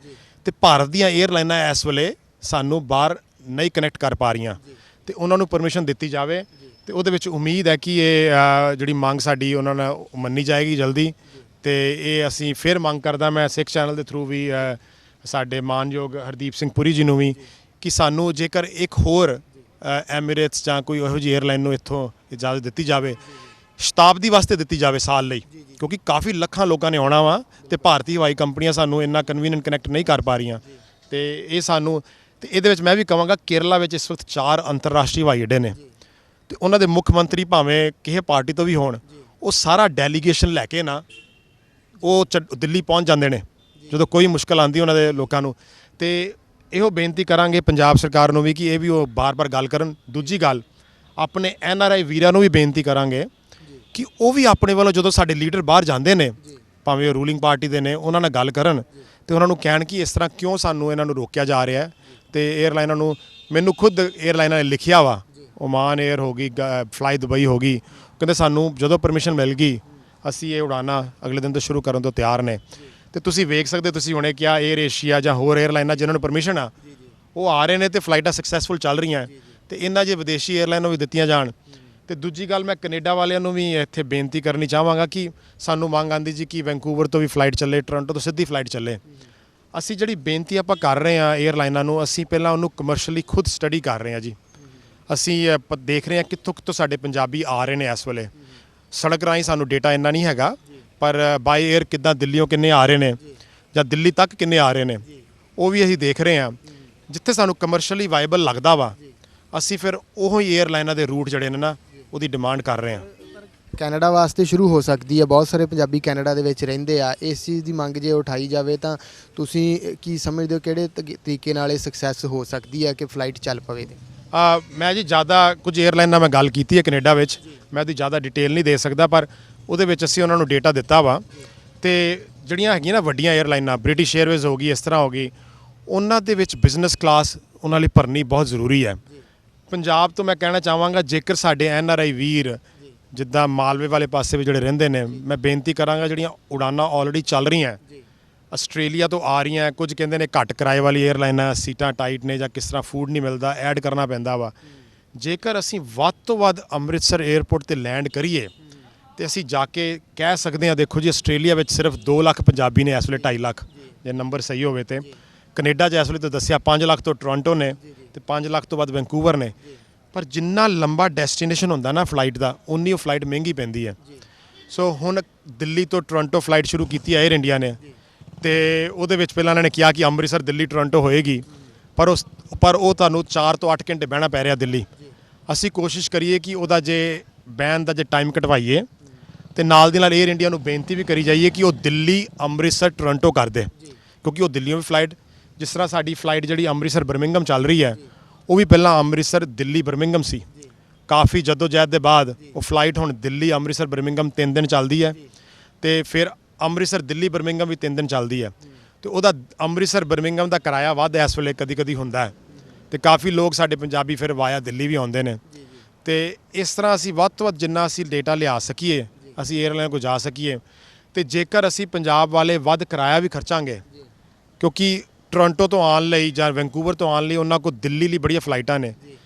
ਤੇ ਭਾਰਤ ਦੀਆਂ 에ਅਰਲਾਈਨਾਂ ਇਸ ਵੇਲੇ ਸਾਨੂੰ ਬਾਹਰ ਨਹੀਂ ਕਨੈਕਟ ਕਰ ਪਾ ਰਹੀਆਂ ਤੇ ਉਹਨਾਂ ਨੂੰ ਪਰਮਿਸ਼ਨ ਦਿੱਤੀ ਜਾਵੇ ਤੇ ਉਹਦੇ ਵਿੱਚ ਉਮੀਦ ਹੈ ਕਿ ਇਹ ਜਿਹੜੀ ਮੰਗ ਸਾਡੀ ਉਹਨਾਂ ਨਾਲ ਮੰਨੀ ਜਾਏਗੀ ਜਲਦੀ। ਤੇ ਇਹ ਅਸੀਂ ਫਿਰ ਮੰਗ ਕਰਦਾ ਮੈਂ ਸਿੱਖ ਚੈਨਲ ਦੇ ਥਰੂ ਵੀ ਸਾਡੇ ਮਾਨਯੋਗ ਹਰਦੀਪ ਸਿੰਘ ਪੁਰੀ ਜੀ ਨੂੰ ਵੀ ਕਿ ਸਾਨੂੰ ਜੇਕਰ ਇੱਕ ਹੋਰ ਐਮੀਰੇਟਸ ਜਾਂ ਕੋਈ ਇਹੋ ਜਿਹੀ 에ਅਰਲਾਈਨ ਨੂੰ ਇੱਥੋਂ ਇਜਾਜ਼ਤ ਦਿੱਤੀ ਜਾਵੇ, ਸ਼ਤਾਬਦੀ ਵਾਸਤੇ ਦਿੱਤੀ ਜਾਵੇ ਸਾਲ ਲਈ, ਕਿਉਂਕਿ ਕਾਫੀ ਲੱਖਾਂ ਲੋਕਾਂ ਨੇ ਆਉਣਾ ਵਾ ਤੇ ਭਾਰਤੀ ਹਵਾਈ ਕੰਪਨੀਆਂ ਸਾਨੂੰ ਇੰਨਾ ਕਨਵੀਨੀਅੰਟ ਕਨੈਕਟ ਨਹੀਂ ਕਰ ਪਾ ਰਹੀਆਂ ਤੇ ਇਹ ਸਾਨੂੰ ਤੇ ਇਹਦੇ ਵਿੱਚ ਮੈਂ ਵੀ ਕਹਾਂਗਾ ਕੇਰਲਾ ਵਿੱਚ ਇਸ ਵਕਤ 4 ਅੰਤਰਰਾਸ਼ਟਰੀ ਹਵਾਈ ਅੱਡੇ ਨੇ ਤੇ ਉਹਨਾਂ ਦੇ ਮੁੱਖ ਮੰਤਰੀ ਭਾਵੇਂ ਕਿਸੇ ਪਾਰਟੀ ਤੋਂ ਵੀ ਹੋਣ, ਉਹ ਸਾਰਾ ਡੈਲੀਗੇਸ਼ਨ ਲੈ ਕੇ ਨਾ ਉਹ ਦਿੱਲੀ ਪਹੁੰਚ ਜਾਂਦੇ ਨੇ ਜਦੋਂ ਕੋਈ ਮੁਸ਼ਕਲ ਆਉਂਦੀ ਉਹਨਾਂ ਦੇ ਲੋਕਾਂ ਨੂੰ। ਤੇ ਇਹੋ ਬੇਨਤੀ ਕਰਾਂਗੇ ਪੰਜਾਬ ਸਰਕਾਰ ਨੂੰ ਵੀ ਕਿ ਇਹ ਵੀ ਉਹ ਬਾਰ-ਬਾਰ ਗੱਲ ਕਰਨ। ਦੂਜੀ ਗੱਲ, ਆਪਣੇ NRI ਵੀਰਾਂ ਨੂੰ ਵੀ ਬੇਨਤੀ ਕਰਾਂਗੇ ਕਿ ਉਹ ਵੀ ਆਪਣੇ ਵੱਲੋਂ ਜਦੋਂ ਸਾਡੇ ਲੀਡਰ ਬਾਹਰ ਜਾਂਦੇ ਨੇ, ਭਾਵੇਂ ਉਹ ਰੂਲਿੰਗ ਪਾਰਟੀ ਦੇ ਨੇ, ਉਹਨਾਂ ਨਾਲ ਗੱਲ ਕਰਨ ਤੇ ਉਹਨਾਂ ਨੂੰ ਕਹਿਣ ਕਿ ਇਸ ਤਰ੍ਹਾਂ ਕਿਉਂ ਸਾਨੂੰ ਇਹਨਾਂ ਨੂੰ ਰੋਕਿਆ ਜਾ ਰਿਹਾ ਹੈ। ਤੇ 에ਅਰਲਾਈਨਾਂ ਨੂੰ, ਮੈਨੂੰ ਖੁਦ 에ਅਰਲਾਈਨਾਂ ਨੇ ਲਿਖਿਆ ਵਾ, ਓਮਾਨ 에ਅਰ ਹੋ ਗਈ, ਫਲਾਈ ਦੁਬਈ ਹੋ ਗਈ, ਕਹਿੰਦੇ ਸਾਨੂੰ ਜਦੋਂ ਪਰਮਿਸ਼ਨ ਮਿਲ ਗਈ ਅਸੀਂ ਇਹ ਉਡਾਨਾਂ ਅਗਲੇ ਦਿਨ ਤੋਂ ਸ਼ੁਰੂ ਕਰਨ ਤੋਂ ਤਿਆਰ ਨੇ। ਤੇ ਤੁਸੀਂ ਵੇਖ ਸਕਦੇ, ਤੁਸੀਂ ਹੁਣੇ ਕਿਹਾ 에ਅਰ ਏਸ਼ੀਆ ਜਾਂ ਹੋਰ 에ਅਰਲਾਈਨਾਂ ਜਿਨ੍ਹਾਂ ਨੂੰ ਪਰਮਿਸ਼ਨ ਆ ਉਹ ਆ ਰਹੇ ਨੇ ਤੇ ਫਲਾਈਟਾਂ ਸਕਸੈਸਫੁਲ ਚੱਲ ਰਹੀਆਂ ਤੇ ਇਹਨਾਂ ਜੇ ਵਿਦੇਸ਼ੀ 에ਅਰਲਾਈਨਾਂ ਨੂੰ ਵੀ ਦਿੱਤੀਆਂ ਜਾਣ। ਤੇ ਦੂਜੀ ਗੱਲ, ਮੈਂ ਕੈਨੇਡਾ ਵਾਲਿਆਂ ਨੂੰ ਵੀ ਇੱਥੇ ਬੇਨਤੀ ਕਰਨੀ ਚਾਹਾਂਗਾ ਕਿ ਸਾਨੂੰ ਮੰਗ ਆਉਂਦੀ ਜੀ ਕਿ ਵੈਂਕੂਵਰ ਤੋਂ ਵੀ ਫਲਾਈਟ ਚੱਲੇ, ਟੋਰਾਂਟੋ ਤੋਂ ਸਿੱਧੀ ਫਲਾਈਟ ਚੱਲੇ। ਅਸੀਂ ਜਿਹੜੀ ਬੇਨਤੀ ਆਪਾਂ ਕਰ ਰਹੇ ਹਾਂ 에ਅਰਲਾਈਨਾਂ ਨੂੰ, ਅਸੀਂ ਪਹਿਲਾਂ ਉਹਨੂੰ ਕਮਰਸ਼ਲੀ ਖੁਦ ਸਟੱਡੀ ਕਰ ਰਹੇ ਹਾਂ ਜੀ। ਅਸੀਂ ਦੇਖ ਰਹੇ ਹਾਂ ਕਿੱਥੋਂ ਸਾਡੇ ਪੰਜਾਬੀ ਆ ਰਹੇ ਨੇ ਇਸ ਵੇਲੇ। ਸੜਕ ਰਾਹੀਂ ਸਾਨੂੰ ਡੇਟਾ ਇੰਨਾ ਨਹੀਂ ਹੈਗਾ, ਪਰ ਬਾਈ 에ਅਰ ਕਿੱਦਾਂ ਦਿੱਲੀੋਂ ਕਿੰਨੇ ਆ ਰਹੇ ਨੇ ਜਾਂ ਦਿੱਲੀ ਤੱਕ ਕਿੰਨੇ ਆ ਰਹੇ ਨੇ ਉਹ ਵੀ ਅਸੀਂ ਦੇਖ ਰਹੇ ਹਾਂ। ਜਿੱਥੇ ਸਾਨੂੰ ਕਮਰਸ਼ਲੀ ਵਾਇਬਲ ਲੱਗਦਾ ਵਾ ਅਸੀਂ ਫਿਰ ਉਹੋ ਹੀ 에ਅਰਲਾਈਨਾਂ ਦੇ ਰੂਟ ਜਿਹੜੇ ਨੇ ਨਾ ਉਹਦੀ ਡਿਮਾਂਡ ਕਰ ਰਹੇ ਹਾਂ। ਕੈਨੇਡਾ ਵਾਸਤੇ ਸ਼ੁਰੂ ਹੋ ਸਕਦੀ ਹੈ, ਬਹੁਤ ਸਾਰੇ ਪੰਜਾਬੀ ਕੈਨੇਡਾ ਦੇ ਵਿੱਚ ਰਹਿੰਦੇ ਆ। ਇਸ ਚੀਜ਼ ਦੀ ਮੰਗ ਜੇ ਉਠਾਈ ਜਾਵੇ ਤਾਂ ਤੁਸੀਂ ਕੀ ਸਮਝਦੇ ਹੋ ਕਿਹੜੇ ਤਰੀਕੇ ਨਾਲ ਇਹ ਸਕਸੈਸ ਹੋ ਸਕਦੀ ਹੈ ਕਿ ਫਲਾਈਟ ਚੱਲ ਪਵੇ? ਮੈਂ ਜੀ ਜ਼ਿਆਦਾ ਕੁਝ 에ਅਰਲਾਈਨਾਂ ਮੈਂ ਗੱਲ ਕੀਤੀ ਹੈ ਕੈਨੇਡਾ ਵਿੱਚ, ਮੈਂ ਉਹਦੀ ਜ਼ਿਆਦਾ ਡਿਟੇਲ ਨਹੀਂ ਦੇ ਸਕਦਾ, ਪਰ ਉਹਦੇ ਵਿੱਚ ਅਸੀਂ ਉਹਨਾਂ ਨੂੰ ਡੇਟਾ ਦਿੱਤਾ ਵਾ। ਤੇ ਜਿਹੜੀਆਂ ਹੈਗੀਆਂ ਨਾ ਵੱਡੀਆਂ 에ਅਰਲਾਈਨਾਂ, ਬ੍ਰਿਟਿਸ਼ 에ਅਰਵੇਜ਼ ਹੋ ਗਈ, ਇਸ ਤਰ੍ਹਾਂ ਹੋ ਗਈ, ਉਹਨਾਂ ਦੇ ਵਿੱਚ ਬਿਜ਼ਨਸ ਕਲਾਸ ਉਹਨਾਂ ਲਈ ਭਰਨੀ ਬਹੁਤ ਜ਼ਰੂਰੀ ਹੈ। ਪੰਜਾਬ ਤੋਂ ਮੈਂ ਕਹਿਣਾ ਚਾਹਾਂਗਾ ਜੇਕਰ ਸਾਡੇ NRI ਵੀਰ ਜਿੱਦਾਂ ਮਾਲਵੇ ਵਾਲੇ ਪਾਸੇ ਵੀ ਜਿਹੜੇ ਰਹਿੰਦੇ ਨੇ, ਮੈਂ ਬੇਨਤੀ ਕਰਾਂਗਾ ਜਿਹੜੀਆਂ ਉਡਾਨਾਂ ਆਲਰੇਡੀ ਚੱਲ ਰਹੀਆਂ ਆਸਟ੍ਰੇਲੀਆ ਤੋਂ ਆ ਰਹੀਆਂ, ਕੁਝ ਕਹਿੰਦੇ ਨੇ ਘੱਟ ਕਿਰਾਏ ਵਾਲੀ 에ਅਰਲਾਈਨਾਂ, ਸੀਟਾਂ ਟਾਈਟ ਨੇ ਜਾਂ ਕਿਸ ਤਰ੍ਹਾਂ ਫੂਡ ਨਹੀਂ ਮਿਲਦਾ, ਐਡ ਕਰਨਾ ਪੈਂਦਾ ਵਾ। ਜੇਕਰ ਅਸੀਂ ਵੱਧ ਤੋਂ ਵੱਧ ਅੰਮ੍ਰਿਤਸਰ 에ਅਰਪੋਰਟ ਤੇ ਲੈਂਡ ਕਰੀਏ ਤੇ ਅਸੀਂ ਜਾ ਕੇ ਕਹਿ ਸਕਦੇ ਹਾਂ, ਦੇਖੋ ਜੀ ਆਸਟ੍ਰੇਲੀਆ ਵਿੱਚ ਸਿਰਫ 2 ਲੱਖ ਪੰਜਾਬੀ ਨੇ ਇਸ ਵੇਲੇ, 2.5 ਲੱਖ ਜੇ ਨੰਬਰ ਸਹੀ ਹੋਵੇ, ਤੇ ਕੈਨੇਡਾ 'ਚ ਇਸ ਵੇਲੇ ਤਾਂ ਦੱਸਿਆ 5 ਲੱਖ ਤੋਂ ਟੋਰਾਂਟੋ ਨੇ ਤੇ 5 ਲੱਖ ਤੋਂ ਵੱਧ ਵੈਂਕੂਵਰ ਨੇ। ਪਰ ਜਿੰਨਾ ਲੰਬਾ ਡੈਸਟੀਨੇਸ਼ਨ ਹੁੰਦਾ ਨਾ ਫਲਾਈਟ ਦਾ, ਉਨੀ ਉਹ ਫਲਾਈਟ ਮਹਿੰਗੀ ਪੈਂਦੀ ਹੈ। ਸੋ ਹੁਣ ਦਿੱਲੀ ਤੋਂ ਟੋਰਾਂਟੋ ਫਲਾਈਟ ਸ਼ੁਰੂ ਕੀਤੀ ਹੈ 에ਅਰ ਇੰਡੀਆ ਨੇ ਤੇ ਉਹਦੇ ਵਿੱਚ ਪਹਿਲਾਂ ਇਹਨਾਂ ਨੇ ਕਿਹਾ ਕਿ ਅੰਮ੍ਰਿਤਸਰ ਦਿੱਲੀ ਟੋਰਾਂਟੋ ਹੋਏਗੀ, ਪਰ ਉਹ ਤੁਹਾਨੂੰ 4 ਤੋਂ 8 ਘੰਟੇ ਬਹਿਣਾ ਪੈ ਰਿਹਾ ਦਿੱਲੀ। ਅਸੀਂ ਕੋਸ਼ਿਸ਼ ਕਰੀਏ ਕਿ ਉਹਦਾ ਜੇ ਬਹਿਣ ਦਾ ਜੇ ਟਾਈਮ ਘਟਵਾਈਏ ਤੇ ਨਾਲ ਦੀ ਨਾਲ 에ਅਰ ਇੰਡੀਆ ਨੂੰ ਬੇਨਤੀ ਵੀ ਕਰੀ ਜਾਈਏ ਕਿ ਉਹ ਦਿੱਲੀ ਅੰਮ੍ਰਿਤਸਰ ਟੋਰਾਂਟੋ ਕਰ ਦੇ, ਕਿਉਂਕਿ ਉਹ ਦਿੱਲੀੋਂ ਵੀ ਫਲਾਈਟ ਜਿਸ ਤਰ੍ਹਾਂ ਸਾਡੀ ਫਲਾਈਟ ਜਿਹੜੀ ਅੰਮ੍ਰਿਤਸਰ ਬਰਮਿੰਘਮ ਚੱਲ ਰਹੀ ਹੈ, ਉਹ ਵੀ ਪਹਿਲਾਂ ਅੰਮ੍ਰਿਤਸਰ ਦਿੱਲੀ ਬਰਮਿੰਘਮ ਸੀ। ਕਾਫੀ ਜਦੋਜਹਿਦ ਦੇ ਬਾਅਦ ਉਹ ਫਲਾਈਟ ਹੁਣ ਦਿੱਲੀ ਅੰਮ੍ਰਿਤਸਰ ਬਰਮਿੰਘਮ 3 ਦਿਨ ਚੱਲਦੀ ਹੈ, ਤੇ ਫਿਰ ਅੰਮ੍ਰਿਤਸਰ ਦਿੱਲੀ ਬਰਮਿੰਘਮ ਵੀ 3 ਦਿਨ ਚੱਲਦੀ ਹੈ। ਤੇ ਉਹਦਾ ਅੰਮ੍ਰਿਤਸਰ ਬਰਮਿੰਘਮ ਦਾ ਕਿਰਾਇਆ ਵੱਧ ਇਸ ਵੇਲੇ ਕਦੀ ਕਦੀ ਹੁੰਦਾ ਹੈ, ਤੇ ਕਾਫੀ ਲੋਕ ਸਾਡੇ ਪੰਜਾਬੀ ਫਿਰ ਵਾਇਆ ਦਿੱਲੀ ਵੀ ਆਉਂਦੇ ਨੇ। ਤੇ ਇਸ ਤਰ੍ਹਾਂ ਅਸੀਂ ਵੱਧ ਤੋਂ ਵੱਧ ਜਿੰਨਾ ਅਸੀਂ ਡੇਟਾ ਲਿਆ ਸਕੀਏ, ਅਸੀਂ 에ਅਰਲਾਈਨ ਕੋਲ ਜਾ ਸਕੀਏ। ਤੇ ਜੇਕਰ ਅਸੀਂ ਪੰਜਾਬ ਵਾਲੇ ਵੱਧ ਕਿਰਾਇਆ ਵੀ ਖਰਚਾਂਗੇ, ਕਿਉਂਕਿ ਟੋਰਾਂਟੋ ਤੋਂ ਆਉਣ ਲਈ ਜਾਂ ਵੈਂਕੂਵਰ ਤੋਂ ਆਉਣ ਲਈ ਉਹਨਾਂ ਕੋਲ ਦਿੱਲੀ ਲਈ ਬੜੀਆਂ ਫਲਾਈਟਾਂ ਨੇ,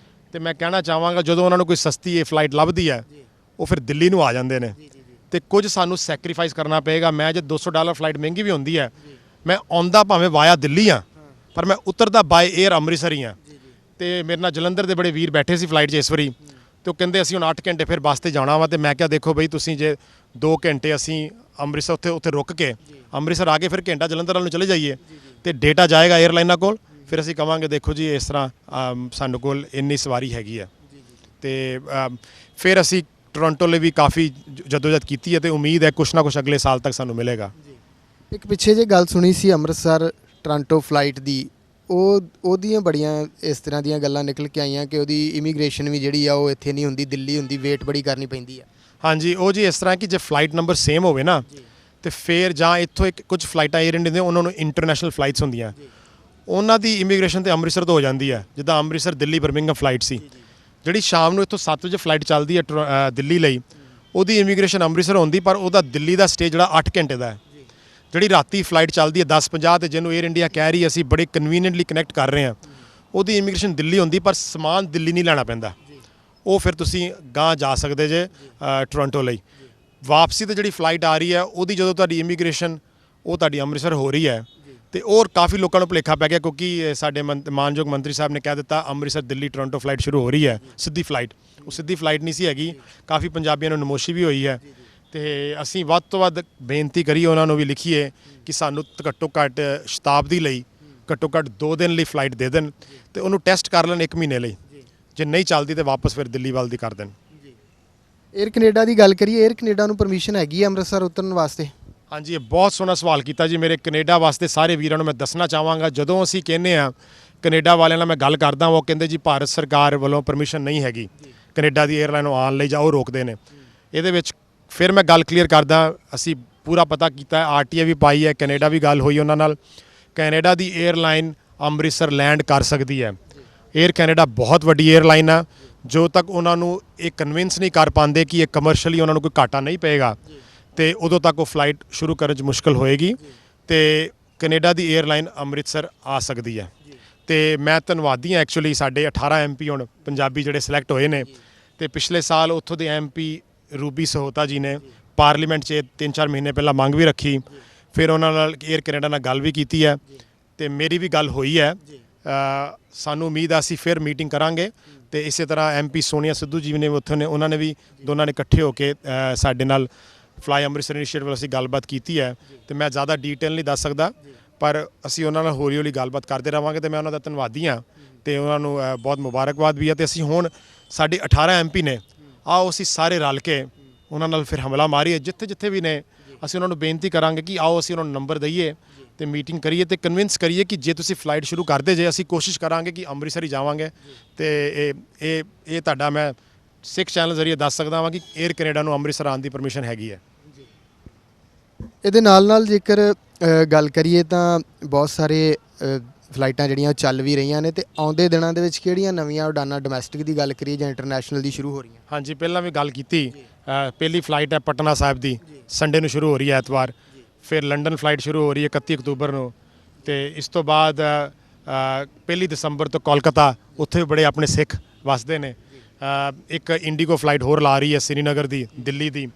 ਤੇ ਮੈਂ ਕਹਿਣਾ ਚਾਹਾਂਗਾ ਜਦੋਂ ਉਹਨਾਂ ਨੂੰ ਕੋਈ ਸਸਤੀ ਇਹ ਫਲਾਈਟ ਲੱਭਦੀ ਹੈ, ਉਹ ਫਿਰ ਦਿੱਲੀ ਨੂੰ ਆ ਜਾਂਦੇ ਨੇ। ਤੇ ਕੁਝ ਸਾਨੂੰ ਸੈਕਰੀਫਾਈਸ ਕਰਨਾ ਪਏਗਾ। ਮੈਂ ਜੇ $200 ਫਲਾਈਟ ਮਹਿੰਗੀ ਵੀ ਹੁੰਦੀ ਹੈ, ਮੈਂ ਆਉਂਦਾ ਭਾਵੇਂ ਵਾਇਆ ਦਿੱਲੀ ਆ, ਪਰ ਮੈਂ ਉਤਰਦਾ ਬਾਏ 에ਅਰ ਅੰਮ੍ਰਿਤਸਰ ਹੀ ਆ। ਤੇ ਮੇਰੇ ਨਾਲ ਜਲੰਧਰ ਦੇ ਬੜੇ ਵੀਰ ਬੈਠੇ ਸੀ ਫਲਾਈਟ 'ਚ ਇਸ ਵਾਰੀ, ਤੇ ਉਹ ਕਹਿੰਦੇ ਅਸੀਂ ਹੁਣ 8 ਘੰਟੇ ਫਿਰ ਬੱਸ 'ਤੇ ਜਾਣਾ ਵਾ। ਤੇ ਮੈਂ ਕਿਹਾ ਦੇਖੋ ਬਈ, ਤੁਸੀਂ ਜੇ 2 ਘੰਟੇ ਅਸੀਂ ਅੰਮ੍ਰਿਤਸਰ ਉੱਥੇ ਰੁਕ ਕੇ ਅੰਮ੍ਰਿਤਸਰ ਆ ਕੇ ਫਿਰ ਘੰਟਾ ਜਲੰਧਰ ਵੱਲ ਨੂੰ ਚਲੇ ਜਾਈਏ, ਤੇ ਡੇਟਾ ਜਾਏਗਾ 에ਅਰਲਾਈਨਾਂ ਕੋਲ। ਫਿਰ ਅਸੀਂ ਕਵਾਂਗੇ ਦੇਖੋ ਜੀ ਇਸ ਤਰ੍ਹਾਂ ਸਾਡੇ ਕੋਲ ਇੰਨੀ ਸਵਾਰੀ ਹੈਗੀ ਹੈ। ਤੇ ਫਿਰ ਅਸੀਂ ਟੋਰਾਂਟੋ ਲਈ ਵੀ ਕਾਫੀ ਜਦੋਜਹਿਦ ਕੀਤੀ ਹੈ, ਤੇ ਉਮੀਦ ਹੈ ਕੁਛ ਨਾ ਕੁਛ ਅਗਲੇ ਸਾਲ ਤੱਕ ਸਾਨੂੰ ਮਿਲੇਗਾ। ਇੱਕ ਪਿੱਛੇ ਜੇ ਗੱਲ ਸੁਣੀ ਸੀ ਅੰਮ੍ਰਿਤਸਰ ਟੋਰਾਂਟੋ ਫਲਾਈਟ ਦੀ, ਉਹਦੀਆਂ ਬੜੀਆਂ ਇਸ ਤਰ੍ਹਾਂ ਦੀਆਂ ਗੱਲਾਂ ਨਿਕਲ ਕੇ ਆਈਆਂ ਕਿ ਉਹਦੀ ਇਮੀਗ੍ਰੇਸ਼ਨ ਵੀ ਜਿਹੜੀ ਆ ਉਹ ਇੱਥੇ ਨਹੀਂ ਹੁੰਦੀ, ਦਿੱਲੀ ਹੁੰਦੀ, ਵੇਟ ਬੜੀ ਕਰਨੀ ਪੈਂਦੀ ਆ। ਹਾਂਜੀ, ਉਹ ਜੀ ਇਸ ਤਰ੍ਹਾਂ ਕਿ ਜੇ ਫਲਾਈਟ ਨੰਬਰ ਸੇਮ ਹੋਵੇ ਨਾ, ਤੇ ਫਿਰ ਜਾਂ ਇੱਥੋਂ ਇੱਕ ਕੁਝ ਫਲਾਈਟਾਂ 에ਅਰ ਇੰਡੀਆ ਦੀਆਂ ਉਹਨਾਂ ਨੂੰ ਇੰਟਰਨੈਸ਼ਨਲ ਫਲਾਈਟਸ ਹੁੰਦੀਆਂ, ਉਹਨਾਂ ਦੀ ਇਮੀਗ੍ਰੇਸ਼ਨ ਤੇ ਅੰਮ੍ਰਿਤਸਰ ਤੋਂ ਹੋ ਜਾਂਦੀ ਹੈ। ਜਿੱਦਾਂ ਅੰਮ੍ਰਿਤਸਰ ਦਿੱਲੀ ਬਰਮਿੰਘਮ ਫਲਾਈਟ ਸੀ, ਜਿਹੜੀ ਸ਼ਾਮ ਨੂੰ ਇੱਥੋਂ 7 ਵਜੇ ਫਲਾਈਟ ਚੱਲਦੀ ਹੈ ਦਿੱਲੀ ਲਈ, ਉਹਦੀ ਇਮੀਗ੍ਰੇਸ਼ਨ ਅੰਮ੍ਰਿਤਸਰ ਹੁੰਦੀ, ਪਰ ਉਹਦਾ ਦਿੱਲੀ ਦਾ ਸਟੇ ਜਿਹੜਾ 8 ਘੰਟੇ ਦਾ ਹੈ। ਜਿਹੜੀ ਰਾਤੀ ਫਲਾਈਟ ਚੱਲਦੀ ਹੈ 10:50 ਤੇ, ਜਿਹਨੂੰ 에ਅਰ ਇੰਡੀਆ ਕਹਿ ਰਹੀ ਅਸੀਂ ਬੜੇ ਕਨਵੀਨੀਐਂਟਲੀ ਕਨੈਕਟ ਕਰ ਰਹੇ ਹਾਂ, ਉਹਦੀ ਇਮੀਗ੍ਰੇਸ਼ਨ ਦਿੱਲੀ ਹੁੰਦੀ, ਪਰ ਸਮਾਨ ਦਿੱਲੀ ਨਹੀਂ ਲੈਣਾ ਪੈਂਦਾ। ਉਹ ਫਿਰ ਤੁਸੀਂ ਗਾਂ ਜਾ ਸਕਦੇ ਜੇ ਟੋਰਾਂਟੋ ਲਈ। ਵਾਪਸੀ ਤੇ ਜਿਹੜੀ ਫਲਾਈਟ ਆ ਰਹੀ ਹੈ, ਉਹਦੀ ਜਦੋਂ ਤੁਹਾਡੀ ਇਮੀਗ੍ਰੇਸ਼ਨ ਉਹ ਤੁਹਾਡੀ ਅੰਮ੍ਰਿਤਸਰ ਹੋ ਰਹੀ ਹੈ, ਤੇ ਹੋਰ ਕਾਫੀ ਲੋਕਾਂ ਨੂੰ ਭੁਲੇਖਾ ਪੈ ਗਿਆ, ਕਿਉਂਕਿ ਸਾਡੇ ਮਾਨਯੋਗ ਮੰਤਰੀ ਸਾਹਿਬ ਨੇ ਕਹਿ ਦਿੱਤਾ ਅੰਮ੍ਰਿਤਸਰ ਦਿੱਲੀ ਟੋਰਾਂਟੋ ਫਲਾਈਟ ਸ਼ੁਰੂ ਹੋ ਰਹੀ ਹੈ, ਸਿੱਧੀ ਫਲਾਈਟ। ਉਹ ਸਿੱਧੀ ਫਲਾਈਟ ਨਹੀਂ ਸੀ ਹੈਗੀ, ਕਾਫੀ ਪੰਜਾਬੀਆਂ ਨੂੰ ਨਮੋਸ਼ੀ ਵੀ ਹੋਈ ਹੈ। ਤੇ ਅਸੀਂ ਵੱਧ ਤੋਂ ਵੱਧ ਬੇਨਤੀ ਕਰੀਏ, ਉਹਨਾਂ ਨੂੰ ਵੀ ਲਿਖੀਏ ਕਿ ਸਾਨੂੰ ਘੱਟੋ ਘੱਟ ਸ਼ਤਾਬਦੀ ਲਈ ਘੱਟੋ ਘੱਟ 2 ਦਿਨ ਲਈ ਫਲਾਈਟ ਦੇ ਦੇਣ, ਤੇ ਉਹਨੂੰ ਟੈਸਟ ਕਰ ਲੈਣ 1 ਮਹੀਨੇ ਲਈ। ਜੇ ਨਹੀਂ ਚੱਲਦੀ ਤੇ ਵਾਪਸ ਫਿਰ ਦਿੱਲੀ ਵੱਲ ਦੀ ਕਰ ਦੇਣ। 에ਅਰ ਕੈਨੇਡਾ ਦੀ ਗੱਲ ਕਰੀਏ, 에ਅਰ ਕੈਨੇਡਾ ਨੂੰ ਪਰਮਿਸ਼ਨ ਹੈਗੀ ਹੈ ਅੰਮ੍ਰਿਤਸਰ ਉਤਰਨ ਵਾਸਤੇ? ਹਾਂਜੀ, ਇਹ ਬਹੁਤ ਸੋਹਣਾ ਸਵਾਲ ਕੀਤਾ ਜੀ। ਮੇਰੇ ਕੈਨੇਡਾ ਵਾਸਤੇ ਸਾਰੇ ਵੀਰਾਂ ਨੂੰ ਮੈਂ ਦੱਸਣਾ ਚਾਹਾਂਗਾ, ਜਦੋਂ ਅਸੀਂ ਕਹਿੰਦੇ ਆ ਕੈਨੇਡਾ ਵਾਲਿਆਂ ਨਾਲ ਮੈਂ ਗੱਲ ਕਰਦਾ, ਉਹ ਕਹਿੰਦੇ ਜੀ ਭਾਰਤ ਸਰਕਾਰ ਵੱਲੋਂ ਪਰਮਿਸ਼ਨ ਨਹੀਂ ਹੈਗੀ ਕੈਨੇਡਾ ਦੀ 에ਅਰਲਾਈਨ ਨੂੰ ਆਉਣ ਲਈ, ਜਾਂ ਉਹ ਰੋਕਦੇ ਨੇ। ਇਹਦੇ ਵਿੱਚ ਫਿਰ ਮੈਂ ਗੱਲ ਕਲੀਅਰ ਕਰਦਾ, ਅਸੀਂ ਪੂਰਾ ਪਤਾ ਕੀਤਾ, ਆਰਟੀਏ ਵੀ ਪਾਈ ਹੈ, ਕੈਨੇਡਾ ਵੀ ਗੱਲ ਹੋਈ ਉਹਨਾਂ ਨਾਲ। ਕੈਨੇਡਾ ਦੀ 에ਅਰਲਾਈਨ ਅੰਮ੍ਰਿਤਸਰ ਲੈਂਡ ਕਰ ਸਕਦੀ ਹੈ। 에ਅਰ ਕੈਨੇਡਾ ਬਹੁਤ ਵੱਡੀ 에ਅਰਲਾਈਨ ਆ, ਜੋ ਤੱਕ ਉਹਨਾਂ ਨੂੰ ਇਹ ਕਨਵਿੰਸ ਨਹੀਂ ਕਰ ਪਾਉਂਦੇ ਕਿ ਇਹ ਕਮਰਸ਼ੀਅਲੀ ਉਹਨਾਂ ਨੂੰ ਕੋਈ ਘਾਟਾ ਨਹੀਂ ਪਏਗਾ, ਤੇ ਉਦੋਂ ਤੱਕ ਉਹ ਫਲਾਈਟ ਸ਼ੁਰੂ ਕਰਨ 'ਚ ਮੁਸ਼ਕਲ ਹੋਏਗੀ। ਤੇ ਕੈਨੇਡਾ ਦੀ 에ਅਰਲਾਈਨ ਅੰਮ੍ਰਿਤਸਰ ਆ ਸਕਦੀ ਹੈ। ਤੇ ਮੈਂ ਧੰਨਵਾਦੀ ਹਾਂ ਐਕਚੁਅਲੀ, ਸਾਡੇ 18 MP ਹੁਣ ਪੰਜਾਬੀ ਜਿਹੜੇ ਸਿਲੈਕਟ ਹੋਏ ਨੇ, ਤੇ ਪਿਛਲੇ ਸਾਲ ਉੱਥੋਂ ਦੇ MP ਰੂਬੀ ਸਹੋਤਾ ਜੀ ਨੇ ਪਾਰਲੀਮੈਂਟ 'ਚ 3-4 ਮਹੀਨੇ ਪਹਿਲਾਂ ਮੰਗ ਵੀ ਰੱਖੀ। ਫਿਰ ਉਹਨਾਂ ਨਾਲ 에ਅਰ ਕੈਨੇਡਾ ਨਾਲ ਗੱਲ ਵੀ ਕੀਤੀ ਹੈ, ਤੇ ਮੇਰੀ ਵੀ ਗੱਲ ਹੋਈ ਹੈ। ਸਾਨੂੰ ਉਮੀਦ ਆ ਅਸੀਂ ਫਿਰ ਮੀਟਿੰਗ ਕਰਾਂਗੇ, ਤੇ ਇਸੇ ਤਰ੍ਹਾਂ MP ਸੋਨੀਆ ਸਿੱਧੂ ਜੀ ਨੇ ਉੱਥੇ ਨੇ, ਉਹਨਾਂ ਨੇ ਵੀ ਦੋਨਾਂ ਨੇ ਇਕੱਠੇ ਹੋ ਕੇ ਸਾਡੇ ਨਾਲ ਫਲਾਈ ਅੰਮ੍ਰਿਤਸਰ ਇਨੀਸ਼ੀਏਟਿਵ ਵੱਲ ਅਸੀਂ ਗੱਲਬਾਤ ਕੀਤੀ ਹੈ। ਤੇ ਮੈਂ ਜ਼ਿਆਦਾ ਡੀਟੇਲ ਨਹੀਂ ਦੱਸ ਸਕਦਾ, ਪਰ ਅਸੀਂ ਉਹਨਾਂ ਨਾਲ ਹੌਲੀ ਹੌਲੀ ਗੱਲਬਾਤ ਕਰਦੇ ਰਹਾਂਗੇ, ਤੇ ਮੈਂ ਉਹਨਾਂ ਦਾ ਧੰਨਵਾਦੀ ਹਾਂ, ਤੇ ਉਹਨਾਂ ਨੂੰ ਬਹੁਤ ਮੁਬਾਰਕਬਾਦ ਵੀ ਹੈ। ਤੇ ਅਸੀਂ ਹੁਣ ਸਾਡੇ 18 MP ਨੇ, ਆਓ ਅਸੀਂ ਸਾਰੇ ਰਲ ਕੇ ਉਹਨਾਂ ਨਾਲ ਫਿਰ ਹਮਲਾ ਮਾਰੀਏ, ਜਿੱਥੇ ਜਿੱਥੇ ਵੀ ਨੇ। ਅਸੀਂ ਉਹਨਾਂ ਨੂੰ ਬੇਨਤੀ ਕਰਾਂਗੇ ਕਿ ਆਓ ਅਸੀਂ ਉਹਨਾਂ ਨੂੰ ਨੰਬਰ ਦਈਏ, ਤੇ ਮੀਟਿੰਗ ਕਰੀਏ, ਤੇ ਕਨਵਿੰਸ ਕਰੀਏ ਕਿ ਜੇ ਤੁਸੀਂ ਫਲਾਈਟ ਸ਼ੁਰੂ ਕਰਦੇ ਜੇ, ਅਸੀਂ ਕੋਸ਼ਿਸ਼ ਕਰਾਂਗੇ ਕਿ ਅੰਮ੍ਰਿਤਸਰ ਹੀ ਜਾਵਾਂਗੇ। ਤੇ ਇਹ ਤੁਹਾਡਾ ਮੈਂ ਸਿੱਖ ਚੈਨਲ ਜ਼ਰੀਏ ਦੱਸ ਸਕਦਾ ਹਾਂ ਕਿ 에ਅਰ ਕੈਨੇਡਾ ਨੂੰ ਅੰਮ੍ਰਿਤਸਰ ਆਉਣ ਦੀ ਪਰਮਿਸ਼ਨ ਹੈਗੀ ਹੈ। ਇਹਦੇ ਨਾਲ ਜੇਕਰ ਗੱਲ ਕਰੀਏ ਤਾਂ ਬਹੁਤ ਸਾਰੇ ਫਲਾਈਟਾਂ ਜਿਹੜੀਆਂ ਚੱਲ ਵੀ ਰਹੀਆਂ ਨੇ, ਤੇ ਆਉਂਦੇ ਦਿਨਾਂ ਦੇ ਵਿੱਚ ਕਿਹੜੀਆਂ ਨਵੀਆਂ ਉਡਾਨਾਂ ਡੋਮੈਸਟਿਕ ਦੀ ਗੱਲ ਕਰੀਏ ਜਾਂ ਇੰਟਰਨੈਸ਼ਨਲ ਦੀ ਸ਼ੁਰੂ ਹੋ ਰਹੀਆਂ? ਹਾਂਜੀ, ਪਹਿਲਾਂ ਵੀ ਗੱਲ ਕੀਤੀ। ਪਹਿਲੀ ਫਲਾਈਟ ਹੈ ਪਟਨਾ ਸਾਹਿਬ ਦੀ, ਸੰਡੇ ਨੂੰ ਸ਼ੁਰੂ ਹੋ ਰਹੀ ਹੈ, ਐਤਵਾਰ। ਫਿਰ ਲੰਡਨ ਫਲਾਈਟ ਸ਼ੁਰੂ ਹੋ ਰਹੀ ਹੈ 31 ਅਕਤੂਬਰ ਨੂੰ, ਤੇ ਇਸ ਤੋਂ ਬਾਅਦ 1 ਦਸੰਬਰ ਤੋਂ ਕੋਲਕਾਤਾ, ਉੱਥੇ ਵੀ ਬੜੇ ਆਪਣੇ ਸਿੱਖ ਵਸਦੇ ਨੇ। ਇੱਕ ਇੰਡੀਗੋ ਫਲਾਈਟ ਹੋਰ ਲਾ ਰਹੀ ਹੈ ਸ੍ਰੀਨਗਰ ਦੀ, ਦਿੱਲੀ ਦੀ।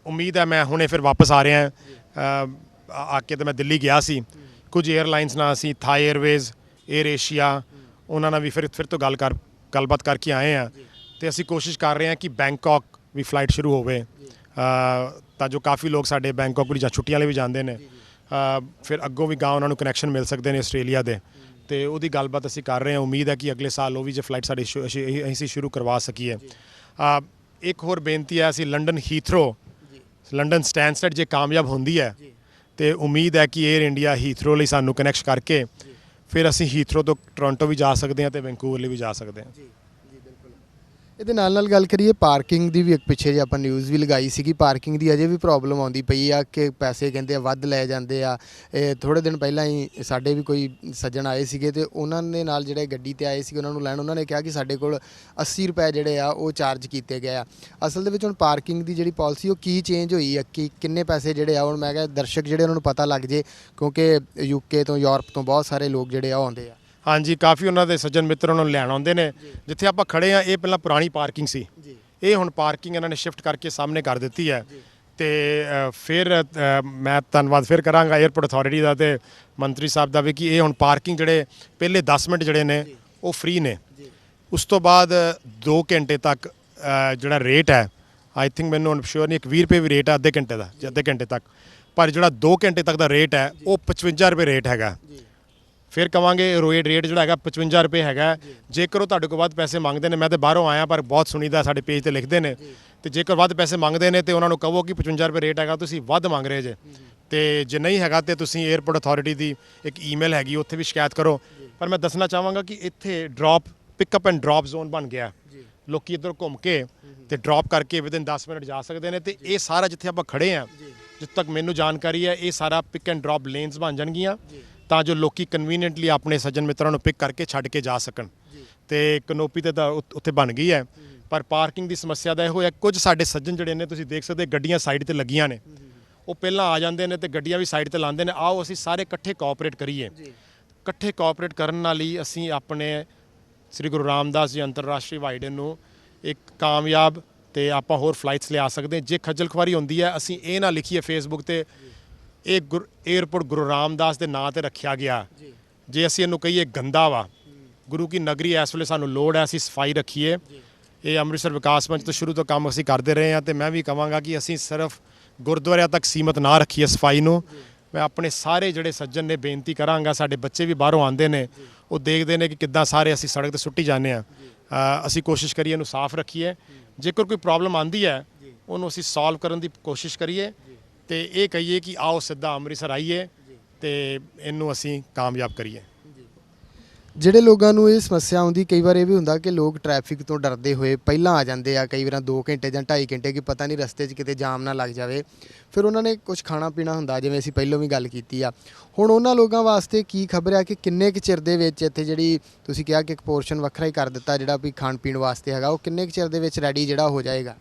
ਉਮੀਦ ਹੈ ਮੈਂ ਹੁਣੇ ਫਿਰ ਵਾਪਸ ਆ ਰਿਹਾ ਆ ਕੇ, ਤੇ ਮੈਂ ਦਿੱਲੀ ਗਿਆ ਸੀ ਕੁਝ 에ਅਰਲਾਈਨਸ ਨਾਲ, ਅਸੀਂ ਥਾਈ 에ਅਰਵੇਜ਼, 에ਅਰ ਏਸ਼ੀਆ, ਉਹਨਾਂ ਨਾਲ ਵੀ ਫਿਰ ਤੋਂ ਗੱਲਬਾਤ ਕਰਕੇ ਆਏ ਹਾਂ। ਤੇ ਅਸੀਂ ਕੋਸ਼ਿਸ਼ ਕਰ ਰਹੇ ਹਾਂ ਕਿ ਬੈਂਕਾਕ ਵੀ ਫਲਾਈਟ ਸ਼ੁਰੂ ਹੋਵੇ, ਤਾਂ ਜੋ ਕਾਫੀ ਲੋਕ ਸਾਡੇ ਬੈਂਕਾਕ ਵੀ ਜਾਂ ਛੁੱਟੀਆਂ ਲਈ ਵੀ ਜਾਂਦੇ ਨੇ, ਫਿਰ ਅੱਗੋਂ ਵੀ ਗਾਂ ਉਹਨਾਂ ਨੂੰ ਕਨੈਕਸ਼ਨ ਮਿਲ ਸਕਦੇ ਨੇ ਆਸਟ੍ਰੇਲੀਆ ਦੇ। ਤੇ ਉਹਦੀ ਗੱਲਬਾਤ ਅਸੀਂ ਕਰ ਰਹੇ ਹਾਂ। ਉਮੀਦ ਹੈ ਕਿ ਅਗਲੇ ਸਾਲ ਉਹ ਵੀ ਜੇ ਫਲਾਈਟ ਸਾਡੀ ਅਸੀਂ ਸ਼ੁਰੂ ਕਰਵਾ ਸਕੀਏ। ਇੱਕ ਹੋਰ ਬੇਨਤੀ ਹੈ, ਅਸੀਂ ਲੰਡਨ ਹੀਥਰੋ, ਲੰਡਨ ਸਟੈਨਸਟਡ ਜੇ ਕਾਮਯਾਬ ਹੁੰਦੀ ਹੈ, ਤੇ ਉਮੀਦ ਹੈ ਕਿ 에ਅਰ ਇੰਡੀਆ ਹੀਥਰੋ ਲਈ ਸਾਨੂੰ ਕਨੈਕਟ ਕਰਕੇ ਫਿਰ ਅਸੀਂ ਹੀਥਰੋ ਤੋਂ ਟੋਰਾਂਟੋ ਵੀ ਜਾ ਸਕਦੇ ਹਾਂ ਤੇ ਵੈਂਕੂਵਰ ਲਈ ਵੀ ਜਾ ਸਕਦੇ ਹਾਂ। ਇਹਦੇ ਨਾਲ ਗੱਲ ਕਰੀਏ ਪਾਰਕਿੰਗ ਦੀ ਵੀ, ਇੱਕ ਪਿੱਛੇ ਜੇ ਆਪਾਂ ਨਿਊਜ਼ ਵੀ ਲਗਾਈ ਸੀਗੀ, ਪਾਰਕਿੰਗ ਦੀ ਅਜੇ ਵੀ ਪ੍ਰੋਬਲਮ ਆਉਂਦੀ ਪਈ ਆ ਕਿ ਪੈਸੇ ਕਹਿੰਦੇ ਆ ਵੱਧ ਲੈ ਜਾਂਦੇ ਆ। ਇਹ ਥੋੜੇ ਦਿਨ ਪਹਿਲਾਂ ਹੀ ਸਾਡੇ ਵੀ ਕੋਈ ਸੱਜਣ ਆਏ ਸੀਗੇ ਤੇ ਉਹਨਾਂ ਦੇ ਨਾਲ ਜਿਹੜੇ ਗੱਡੀ ਤੇ ਆਏ ਸੀਗੇ ਉਹਨਾਂ ਨੂੰ ਲੈਣ, ਉਹਨਾਂ ਨੇ ਕਿਹਾ ਕਿ ਸਾਡੇ ਕੋਲ 80 ਰੁਪਏ ਜਿਹੜੇ ਆ ਉਹ ਚਾਰਜ ਕੀਤੇ ਗਏ ਆ। ਅਸਲ ਦੇ ਵਿੱਚ ਹੁਣ ਪਾਰਕਿੰਗ ਦੀ ਜਿਹੜੀ ਪਾਲਿਸੀ ਉਹ ਕੀ ਚੇਂਜ ਹੋਈ ਆ, ਕਿ ਕਿੰਨੇ ਪੈਸੇ ਜਿਹੜੇ ਆ, ਹੁਣ ਮੈਂ ਕਿਹਾ ਦਰਸ਼ਕ ਜਿਹੜੇ ਉਹਨਾਂ ਨੂੰ ਪਤਾ ਲੱਗ ਜੇ, ਕਿਉਂਕਿ ਯੂਕੇ ਤੋਂ ਯੂਰਪ ਤੋਂ ਬਹੁਤ ਸਾਰੇ ਲੋਕ ਜਿਹੜੇ ਆ ਆਉਂਦੇ ਆ। ਹਾਂਜੀ, ਕਾਫੀ ਉਹਨਾਂ ਦੇ ਸੱਜਣ ਮਿੱਤਰ ਉਹਨਾਂ ਨੂੰ ਲੈਣ ਆਉਂਦੇ ਨੇ। ਜਿੱਥੇ ਆਪਾਂ ਖੜੇ ਆ ਇਹ ਪਹਿਲਾਂ ਪੁਰਾਣੀ ਪਾਰਕਿੰਗ ਸੀ, ਇਹ ਹੁਣ ਪਾਰਕਿੰਗ ਇਹਨਾਂ ਨੇ ਸ਼ਿਫਟ ਕਰਕੇ ਸਾਹਮਣੇ ਕਰ ਦਿੱਤੀ ਹੈ। ਤੇ ਫਿਰ ਮੈਂ ਧੰਨਵਾਦ ਫਿਰ ਕਰਾਂਗਾ 에ਅਰਪੋਰਟ ਅਥਾਰਟੀ ਦਾ ਤੇ ਮੰਤਰੀ ਸਾਹਿਬ ਦਾ ਵੀ, ਕਿ ਇਹ ਹੁਣ ਪਾਰਕਿੰਗ ਜਿਹੜੇ ਪਹਿਲੇ 10 ਮਿੰਟ ਜਿਹੜੇ ਨੇ ਉਹ ਫ੍ਰੀ ਨੇ। ਉਸ ਤੋਂ ਬਾਅਦ 2 ਘੰਟੇ ਤੱਕ ਜਿਹੜਾ ਰੇਟ ਹੈ, ਆਈ ਥਿੰਕ ਮੈਨੂੰ ਹੁਣ ਸ਼ੋਰ ਨਹੀਂ, 20 ਰੁਪਏ ਵੀ ਰੇਟ ਹੈ ਅੱਧੇ ਘੰਟੇ ਦਾ, ਅੱਧੇ ਘੰਟੇ ਤੱਕ। ਪਰ ਜਿਹੜਾ 2 ਘੰਟੇ ਤੱਕ ਦਾ ਰੇਟ ਹੈ ਉਹ 55 ਰੁਪਏ ਰੇਟ ਹੈਗਾ। ਫਿਰ ਕਵਾਂਗੇ ਰੇਟ ਜਿਹੜਾ ਹੈਗਾ 55 ਰੁਪਏ ਹੈਗਾ। ਜੇਕਰ ਉਹ ਤੁਹਾਡੇ ਕੋਲ ਵੱਧ ਪੈਸੇ ਮੰਗਦੇ ਨੇ, ਮੈਂ ਤਾਂ ਬਾਹਰੋਂ ਆਇਆ ਪਰ ਬਹੁਤ ਸੁਣੀਦਾ ਸਾਡੇ ਪੇਜ ਤੇ ਲਿਖਦੇ ਨੇ, ਤੇ ਜੇਕਰ ਵੱਧ ਪੈਸੇ ਮੰਗਦੇ ਨੇ ਤੇ ਉਹਨਾਂ ਨੂੰ ਕਹੋ ਕਿ 55 ਰੁਪਏ ਰੇਟ ਹੈਗਾ, ਤੁਸੀਂ ਵੱਧ ਮੰਗ ਰਹੇ ਜੇ। ਤੇ ਜੇ ਨਹੀਂ ਹੈਗਾ ਤੇ ਤੁਸੀਂ 에ਅਰਪੋਰਟ ਅਥਾਰਟੀ ਦੀ ਇੱਕ ਈਮੇਲ ਹੈਗੀ, ਉੱਥੇ ਵੀ ਸ਼ਿਕਾਇਤ ਕਰੋ। ਪਰ ਮੈਂ ਦੱਸਣਾ ਚਾਹਾਂਗਾ ਕਿ ਇੱਥੇ ਪਿਕਅਪ ਐਂਡ ਡ੍ਰੌਪ ਜ਼ੋਨ ਬਣ ਗਿਆ। ਲੋਕੀ ਇੱਧਰ ਘੁੰਮ ਕੇ ਤੇ ਡ੍ਰੌਪ ਕਰਕੇ ਵਿਦਿਨ 10 ਮਿੰਟ ਜਾ ਸਕਦੇ ਨੇ। ਤੇ ਇਹ ਸਾਰਾ ਜਿੱਥੇ ਆਪਾਂ ਖੜੇ ਆ, ਜਿੱਥੇ ਤੱਕ ਮੈਨੂੰ ਜਾਣਕਾਰੀ ਹੈ, ਇਹ ਸਾਰਾ ਪਿਕ ਐਂਡ ਡ੍ਰੌਪ ਲੇਨਸ ਬਣ ਜਾਣਗੀਆਂ ਤਾਂ ਜੋ ਲੋਕੀ ਕਨਵੀਨੀਐਂਟਲੀ ਆਪਣੇ ਸੱਜਣ ਮਿੱਤਰਾਂ ਨੂੰ ਪਿਕ ਕਰਕੇ ਛੱਡ ਕੇ ਜਾ ਸਕਣ। ਤੇ ਕਨੋਪੀ ਤੇ ਤਾਂ ਉੱਥੇ ਬਣ ਗਈ ਹੈ, ਪਰ ਪਾਰਕਿੰਗ ਦੀ ਸਮੱਸਿਆ ਦਾ ਇਹੋ ਹੈ, ਕੁਝ ਸਾਡੇ ਸੱਜਣ ਜਿਹੜੇ ਨੇ ਤੁਸੀਂ ਦੇਖ ਸਕਦੇ ਗੱਡੀਆਂ ਸਾਈਡ ਤੇ ਲੱਗੀਆਂ ਨੇ, ਉਹ ਪਹਿਲਾਂ ਆ ਜਾਂਦੇ ਨੇ ਤੇ ਗੱਡੀਆਂ ਵੀ ਸਾਈਡ ਤੇ ਲਾਉਂਦੇ ਨੇ। ਆਓ ਅਸੀਂ ਸਾਰੇ ਇਕੱਠੇ ਕੋਆਪਰੇਟ ਕਰੀਏ। ਇਕੱਠੇ ਕੋਆਪਰੇਟ ਕਰਨ ਨਾਲ ਹੀ ਅਸੀਂ ਆਪਣੇ ਸ੍ਰੀ ਗੁਰੂ ਰਾਮਦਾਸ ਜੀ ਅੰਤਰਰਾਸ਼ਟਰੀ ਹਵਾਈ ਅੱਡੇ ਨੂੰ ਇੱਕ ਕਾਮਯਾਬ ਤੇ ਆਪਾਂ ਹੋਰ ਫਲਾਈਟਸ ਲਿਆ ਸਕਦੇ। ਜੇ ਖੱਜਲ ਖੁਆਰੀ ਹੁੰਦੀ ਹੈ, ਅਸੀਂ ਇਹ ਨਾ ਲਿਖੀਏ ਫੇਸਬੁੱਕ ਤੇ ਇਹ 에ਅਰਪੋਰਟ ਗੁਰੂ ਰਾਮਦਾਸ ਦੇ ਨਾਂ ਤੇ ਰੱਖਿਆ ਗਿਆ। ਜੇ ਅਸੀਂ ਇਹਨੂੰ ਕਹੀਏ ਗੰਦਾ ਵਾ, ਗੁਰੂ ਕੀ ਨਗਰੀ ਇਸ ਵੇਲੇ ਸਾਨੂੰ ਲੋੜ ਹੈ ਅਸੀਂ ਸਫਾਈ ਰੱਖੀਏ। ਇਹ ਅੰਮ੍ਰਿਤਸਰ ਵਿਕਾਸ ਮੰਚ ਤੋਂ ਸ਼ੁਰੂ ਤੋਂ ਕੰਮ ਅਸੀਂ ਕਰਦੇ ਰਹੇ ਹਾਂ ਤੇ ਮੈਂ ਵੀ ਕਹਾਂਗਾ ਕਿ ਅਸੀਂ ਸਿਰਫ ਗੁਰਦੁਆਰਿਆਂ ਤੱਕ ਸੀਮਤ ਨਾ ਰੱਖੀਏ ਸਫਾਈ ਨੂੰ। ਮੈਂ ਆਪਣੇ ਸਾਰੇ ਜਿਹੜੇ ਸੱਜਣ ਨੇ ਬੇਨਤੀ ਕਰਾਂਗਾ, ਸਾਡੇ ਬੱਚੇ ਵੀ ਬਾਹਰੋਂ ਆਉਂਦੇ ਨੇ, ਉਹ ਦੇਖਦੇ ਨੇ ਕਿ ਕਿੱਦਾਂ ਸਾਰੇ ਅਸੀਂ ਸੜਕ ਤੇ ਸੁੱਟੀ ਜਾਂਦੇ ਆ। ਅਸੀਂ ਕੋਸ਼ਿਸ਼ ਕਰੀਏ ਇਹਨੂੰ ਸਾਫ਼ ਰੱਖੀਏ। ਜੇਕਰ ਕੋਈ ਪ੍ਰੋਬਲਮ ਆਉਂਦੀ ਹੈ ਉਹਨੂੰ ਅਸੀਂ ਸੋਲਵ ਕਰਨ ਦੀ ਕੋਸ਼ਿਸ਼ ਕਰੀਏ ਤੇ ਇਹ ਕਹੀਏ ਕਿ ਆਓ ਸਿੱਧਾ ਅੰਮ੍ਰਿਤਸਰ ਆਈਏ ਤੇ ਇਹਨੂੰ ਅਸੀਂ ਕਾਮਯਾਬ ਕਰੀਏ। ਜਿਹੜੇ ਲੋਕਾਂ ਨੂੰ ਇਹ ਸਮੱਸਿਆ ਆਉਂਦੀ, ਕਈ ਵਾਰ ਇਹ ਵੀ ਹੁੰਦਾ ਕਿ ਲੋਕ ਟ੍ਰੈਫਿਕ ਤੋਂ ਡਰਦੇ ਹੋਏ ਪਹਿਲਾਂ ਆ ਜਾਂਦੇ ਆ, ਕਈ ਵਾਰ 2 ਘੰਟੇ ਜਾਂ 2.5 ਘੰਟੇ, ਕਿ ਪਤਾ ਨਹੀਂ ਰਸਤੇ 'ਚ ਕਿਤੇ ਜਾਮ ਨਾ ਲੱਗ ਜਾਵੇ। ਫਿਰ ਉਹਨਾਂ ਨੇ ਕੁਝ ਖਾਣਾ ਪੀਣਾ ਹੁੰਦਾ, ਜਿਵੇਂ ਅਸੀਂ ਪਹਿਲਾਂ ਵੀ ਗੱਲ ਕੀਤੀ ਆ। ਹੁਣ ਉਹਨਾਂ ਲੋਕਾਂ ਵਾਸਤੇ ਕੀ ਖਬਰ ਆ ਕਿ ਕਿੰਨੇ ਕੁ ਚਿਰ ਦੇ ਵਿੱਚ ਇੱਥੇ ਜਿਹੜੀ ਤੁਸੀਂ ਕਿਹਾ ਕਿ ਇੱਕ ਪੋਰਸ਼ਨ ਵੱਖਰਾ ਹੀ ਕਰ ਦਿੱਤਾ ਜਿਹੜਾ ਵੀ ਖਾਣ ਪੀਣ ਵਾਸਤੇ ਹੈਗਾ, ਉਹ ਕਿੰਨੇ ਕੁ ਚਿਰ ਦੇ ਵਿੱਚ ਰੈਡੀ ਜਿਹੜਾ ਹੋ ਜਾਏਗਾ?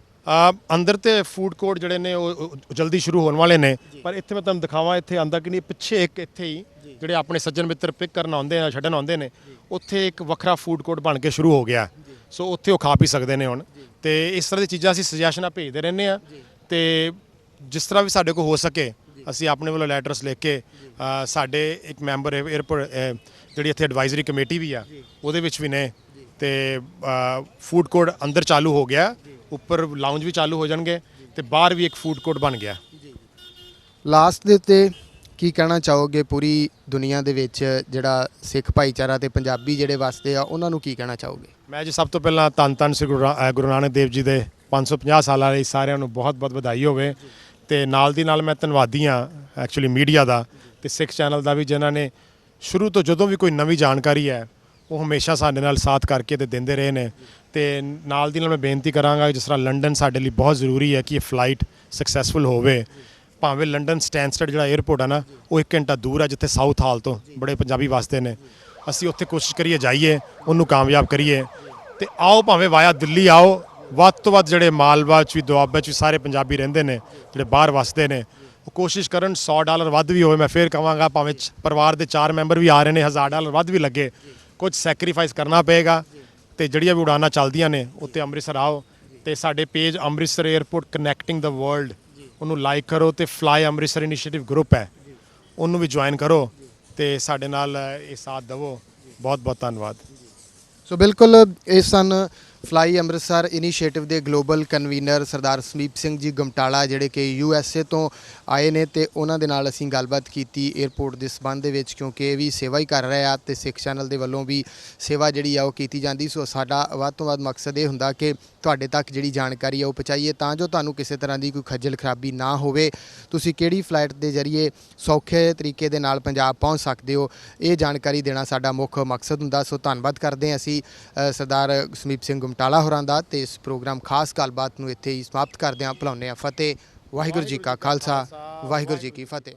ਅੰਦਰ ਤੇ ਫੂਡ ਕੋਰਟ ਜਿਹੜੇ ਨੇ ਉਹ ਜਲਦੀ ਸ਼ੁਰੂ ਹੋਣ ਵਾਲੇ ਨੇ। ਪਰ ਇੱਥੇ ਮੈਂ ਤੁਹਾਨੂੰ ਦਿਖਾਵਾਂ, ਇੱਥੇ ਅੰਦਰ ਕਿ ਨਹੀਂ, ਪਿੱਛੇ ਇੱਕ ਇੱਥੇ ਹੀ ਜਿਹੜੇ ਆਪਣੇ ਸੱਜਣ ਮਿੱਤਰ ਪਿਕ ਕਰਨ ਆਉਂਦੇ ਆ, ਛੱਡਣ ਆਉਂਦੇ ਨੇ, ਉੱਥੇ ਇੱਕ ਵੱਖਰਾ ਫੂਡ ਕੋਰਟ ਬਣ ਕੇ ਸ਼ੁਰੂ ਹੋ ਗਿਆ। ਸੋ ਉੱਥੇ ਉਹ ਖਾ ਪੀ ਸਕਦੇ ਨੇ ਹੁਣ। ਤੇ ਇਸ ਤਰ੍ਹਾਂ ਦੀ ਚੀਜ਼ਾਂ ਅਸੀਂ ਸੁਜੈਸ਼ਨਾਂ ਭੇਜਦੇ ਰਹਿੰਦੇ ਆ ਤੇ ਜਿਸ ਤਰ੍ਹਾਂ ਵੀ ਸਾਡੇ ਕੋਲ ਹੋ ਸਕੇ ਅਸੀਂ ਆਪਣੇ ਵੱਲੋਂ ਲੈਟਰਸ ਲਿਖ ਕੇ, ਸਾਡੇ ਇੱਕ ਮੈਂਬਰ 에ਅਰਪੋਰਟ ਜਿਹੜੀ ਇੱਥੇ ਐਡਵਾਈਜ਼ਰੀ ਕਮੇਟੀ ਵੀ ਆ ਉਹਦੇ ਵਿੱਚ ਵੀ ਨੇ। ਤੇ ਫੂਡ ਕੋਰਟ ਅੰਦਰ ਚਾਲੂ ਹੋ ਗਿਆ, ਉੱਪਰ ਲਾਉਂਜ ਵੀ ਚਾਲੂ ਹੋ ਜਾਣਗੇ ਤੇ ਬਾਹਰ ਵੀ ਇੱਕ ਫੂਡ ਕੋਰਟ ਬਣ ਗਿਆ। ਲਾਸਟ ਦੇ ਉੱਤੇ ਕੀ ਕਹਿਣਾ ਚਾਹੋਗੇ ਪੂਰੀ ਦੁਨੀਆ ਦੇ ਵਿੱਚ ਜਿਹੜਾ ਸਿੱਖ ਭਾਈਚਾਰਾ ਤੇ ਪੰਜਾਬੀ ਜਿਹੜੇ ਵਸਦੇ ਆ, ਉਹਨਾਂ ਨੂੰ ਕੀ ਕਹਿਣਾ ਚਾਹੋਗੇ? ਮੈਂ ਜੀ ਸਭ ਤੋਂ ਪਹਿਲਾਂ ਧੰਨ ਸ੍ਰੀ ਗੁਰੂ ਨਾਨਕ ਦੇਵ ਜੀ ਦੇ 550 ਸਾਲਾਂ ਲਈ ਸਾਰਿਆਂ ਨੂੰ ਬਹੁਤ ਬਹੁਤ ਵਧਾਈ ਹੋਵੇ। ਤੇ ਨਾਲ ਦੀ ਨਾਲ ਮੈਂ ਧੰਨਵਾਦੀ ਹਾਂ ਐਕਚੁਅਲੀ ਮੀਡੀਆ ਦਾ ਤੇ ਸਿੱਖ ਚੈਨਲ ਦਾ ਵੀ, ਜਿਨ੍ਹਾਂ ਨੇ ਸ਼ੁਰੂ ਤੋਂ ਜਦੋਂ ਵੀ ਕੋਈ ਨਵੀਂ ਜਾਣਕਾਰੀ ਹੈ ਉਹ ਹਮੇਸ਼ਾ ਸਾਡੇ ਨਾਲ ਸਾਥ ਕਰਕੇ ਤੇ ਦਿੰਦੇ ਰਹੇ ਨੇ। ਤੇ ਨਾਲ ਦੀ ਨਾਲ ਮੈਂ ਬੇਨਤੀ ਕਰਾਂਗਾ, ਜਿਸ ਤਰ੍ਹਾਂ ਲੰਡਨ ਸਾਡੇ ਲਈ ਬਹੁਤ ਜ਼ਰੂਰੀ ਹੈ ਕਿ ਇਹ ਫਲਾਈਟ ਸਕਸੈਸਫੁਲ ਹੋਵੇ। ਭਾਵੇਂ ਲੰਡਨ ਸਟੈਨਸਟਡ ਜਿਹੜਾ 에ਅਰਪੋਰਟ ਹੈ ਨਾ, ਉਹ 1 ਘੰਟਾ ਦੂਰ ਹੈ, ਜਿੱਥੇ ਸਾਊਥ ਹਾਲ ਤੋਂ ਬੜੇ ਪੰਜਾਬੀ ਵਸਦੇ ਨੇ। ਅਸੀਂ ਉੱਥੇ ਕੋਸ਼ਿਸ਼ ਕਰੀਏ ਜਾਈਏ, ਉਹਨੂੰ ਕਾਮਯਾਬ ਕਰੀਏ। ਤੇ ਆਓ ਭਾਵੇਂ ਵਾਇਆ ਦਿੱਲੀ ਆਓ, ਵੱਧ ਤੋਂ ਵੱਧ ਜਿਹੜੇ ਮਾਲਵਾ 'ਚ ਵੀ, ਦੁਆਬਾ 'ਚ ਵੀ ਸਾਰੇ ਪੰਜਾਬੀ ਰਹਿੰਦੇ ਨੇ ਜਿਹੜੇ ਬਾਹਰ ਵਸਦੇ ਨੇ, ਉਹ ਕੋਸ਼ਿਸ਼ ਕਰਨ $100 ਵੱਧ ਵੀ ਹੋਵੇ। ਮੈਂ ਫਿਰ ਕਹਾਂਗਾ ਭਾਵੇਂ ਪਰਿਵਾਰ ਦੇ 4 ਮੈਂਬਰ ਵੀ ਆ ਰਹੇ ਨੇ, $1000 ਵੱਧ ਵੀ ਲੱਗੇ, ਕੁਝ ਸੈਕਰੀਫਾਈਸ ਕਰਨਾ ਪਏਗਾ। ਤੇ ਜਿਹੜੀਆਂ ਵੀ ਉਡਾਨਾਂ ਚੱਲਦੀਆਂ ਨੇ ਉੱਤੇ ਅੰਮ੍ਰਿਤਸਰ ਆਓ। ਤੇ ਸਾਡੇ ਪੇਜ ਅੰਮ੍ਰਿਤਸਰ 에ਅਰਪੋਰਟ ਕਨੈਕਟਿੰਗ ਦਾ ਵਰਲਡ, ਉਹਨੂੰ ਲਾਈਕ ਕਰੋ। ਤੇ ਫਲਾਈ ਅੰਮ੍ਰਿਤਸਰ ਇਨੀਸ਼ੀਏਟਿਵ ਗਰੁੱਪ ਹੈ, ਉਹਨੂੰ ਵੀ ਜੁਆਇਨ ਕਰੋ ਤੇ ਸਾਡੇ ਨਾਲ ਇਹ ਸਾਥ ਦੇਵੋ। ਬਹੁਤ ਬਹੁਤ ਧੰਨਵਾਦ। ਸੋ ਬਿਲਕੁਲ ਇਹ ਸਨ ਫਲਾਈ ਅੰਮ੍ਰਿਤਸਰ ਇਨੀਸ਼ੀਏਟਿਵ ਦੇ ਗਲੋਬਲ ਕਨਵੀਨਰ ਸਰਦਾਰ ਸਮੀਪ ਸਿੰਘ ਜੀ ਗਮਟਾਲਾ ਜਿਹੜੇ ਕਿ USA ਤੋਂ ਆਏ ਨੇ ਤੇ ਉਹਨਾਂ ਦੇ ਨਾਲ ਅਸੀਂ ਗੱਲਬਾਤ ਕੀਤੀ 에ਅਰਪੋਰਟ ਦੇ ਸਬੰਧ ਦੇ ਵਿੱਚ, ਕਿਉਂਕਿ ਇਹ ਵੀ ਸੇਵਾ ਹੀ ਕਰ ਰਹੇ ਆ ਤੇ ਸਿੱਖ ਚੈਨਲ ਦੇ ਵੱਲੋਂ ਵੀ ਸੇਵਾ ਜਿਹੜੀ ਆ ਉਹ ਕੀਤੀ ਜਾਂਦੀ। ਸੋ ਸਾਡਾ ਵੱਧ ਤੋਂ ਵੱਧ ਮਕਸਦ ਇਹ ਹੁੰਦਾ ਕਿ ਤੁਹਾਡੇ ਤੱਕ ਜਿਹੜੀ ਜਾਣਕਾਰੀ ਆ ਉਹ ਪਹੁੰਚਾਈਏ ਤਾਂ ਜੋ ਤੁਹਾਨੂੰ ਕਿਸੇ ਤਰ੍ਹਾਂ ਦੀ ਕੋਈ ਖੱਜਲ ਖਰਾਬੀ ਨਾ ਹੋਵੇ। ਤੁਸੀਂ ਕਿਹੜੀ ਫਲਾਈਟ ਦੇ ਜ਼ਰੀਏ ਸੌਖੇ ਤਰੀਕੇ ਦੇ ਨਾਲ ਪੰਜਾਬ ਪਹੁੰਚ ਸਕਦੇ ਹੋ, ਇਹ ਜਾਣਕਾਰੀ ਦੇਣਾ ਸਾਡਾ ਮੁੱਖ ਮਕਸਦ ਹੁੰਦਾ। ਸੋ ਧੰਨਵਾਦ ਕਰਦੇ ਹਾਂ ਅਸੀਂ ਸਰਦਾਰ ਸਮੀਪ ਸਿੰਘ ਗਮਟਾਲਾ ਹੋਰਾਂ ਦਾ ਤੇ ਇਸ ਪ੍ਰੋਗਰਾਮ ਖਾਸ ਗੱਲਬਾਤ ਨੂੰ ਇੱਥੇ ਹੀ ਸਮਾਪਤ ਕਰਦੇ ਹਾਂ। ਭੁਲਾਉਂਦੇ ਹਾਂ ਫਤਿਹ। ਵਾਹਿਗੁਰੂ ਜੀ ਕਾ ਖਾਲਸਾ, ਵਾਹਿਗੁਰੂ ਜੀ ਕੀ ਫਤਿਹ।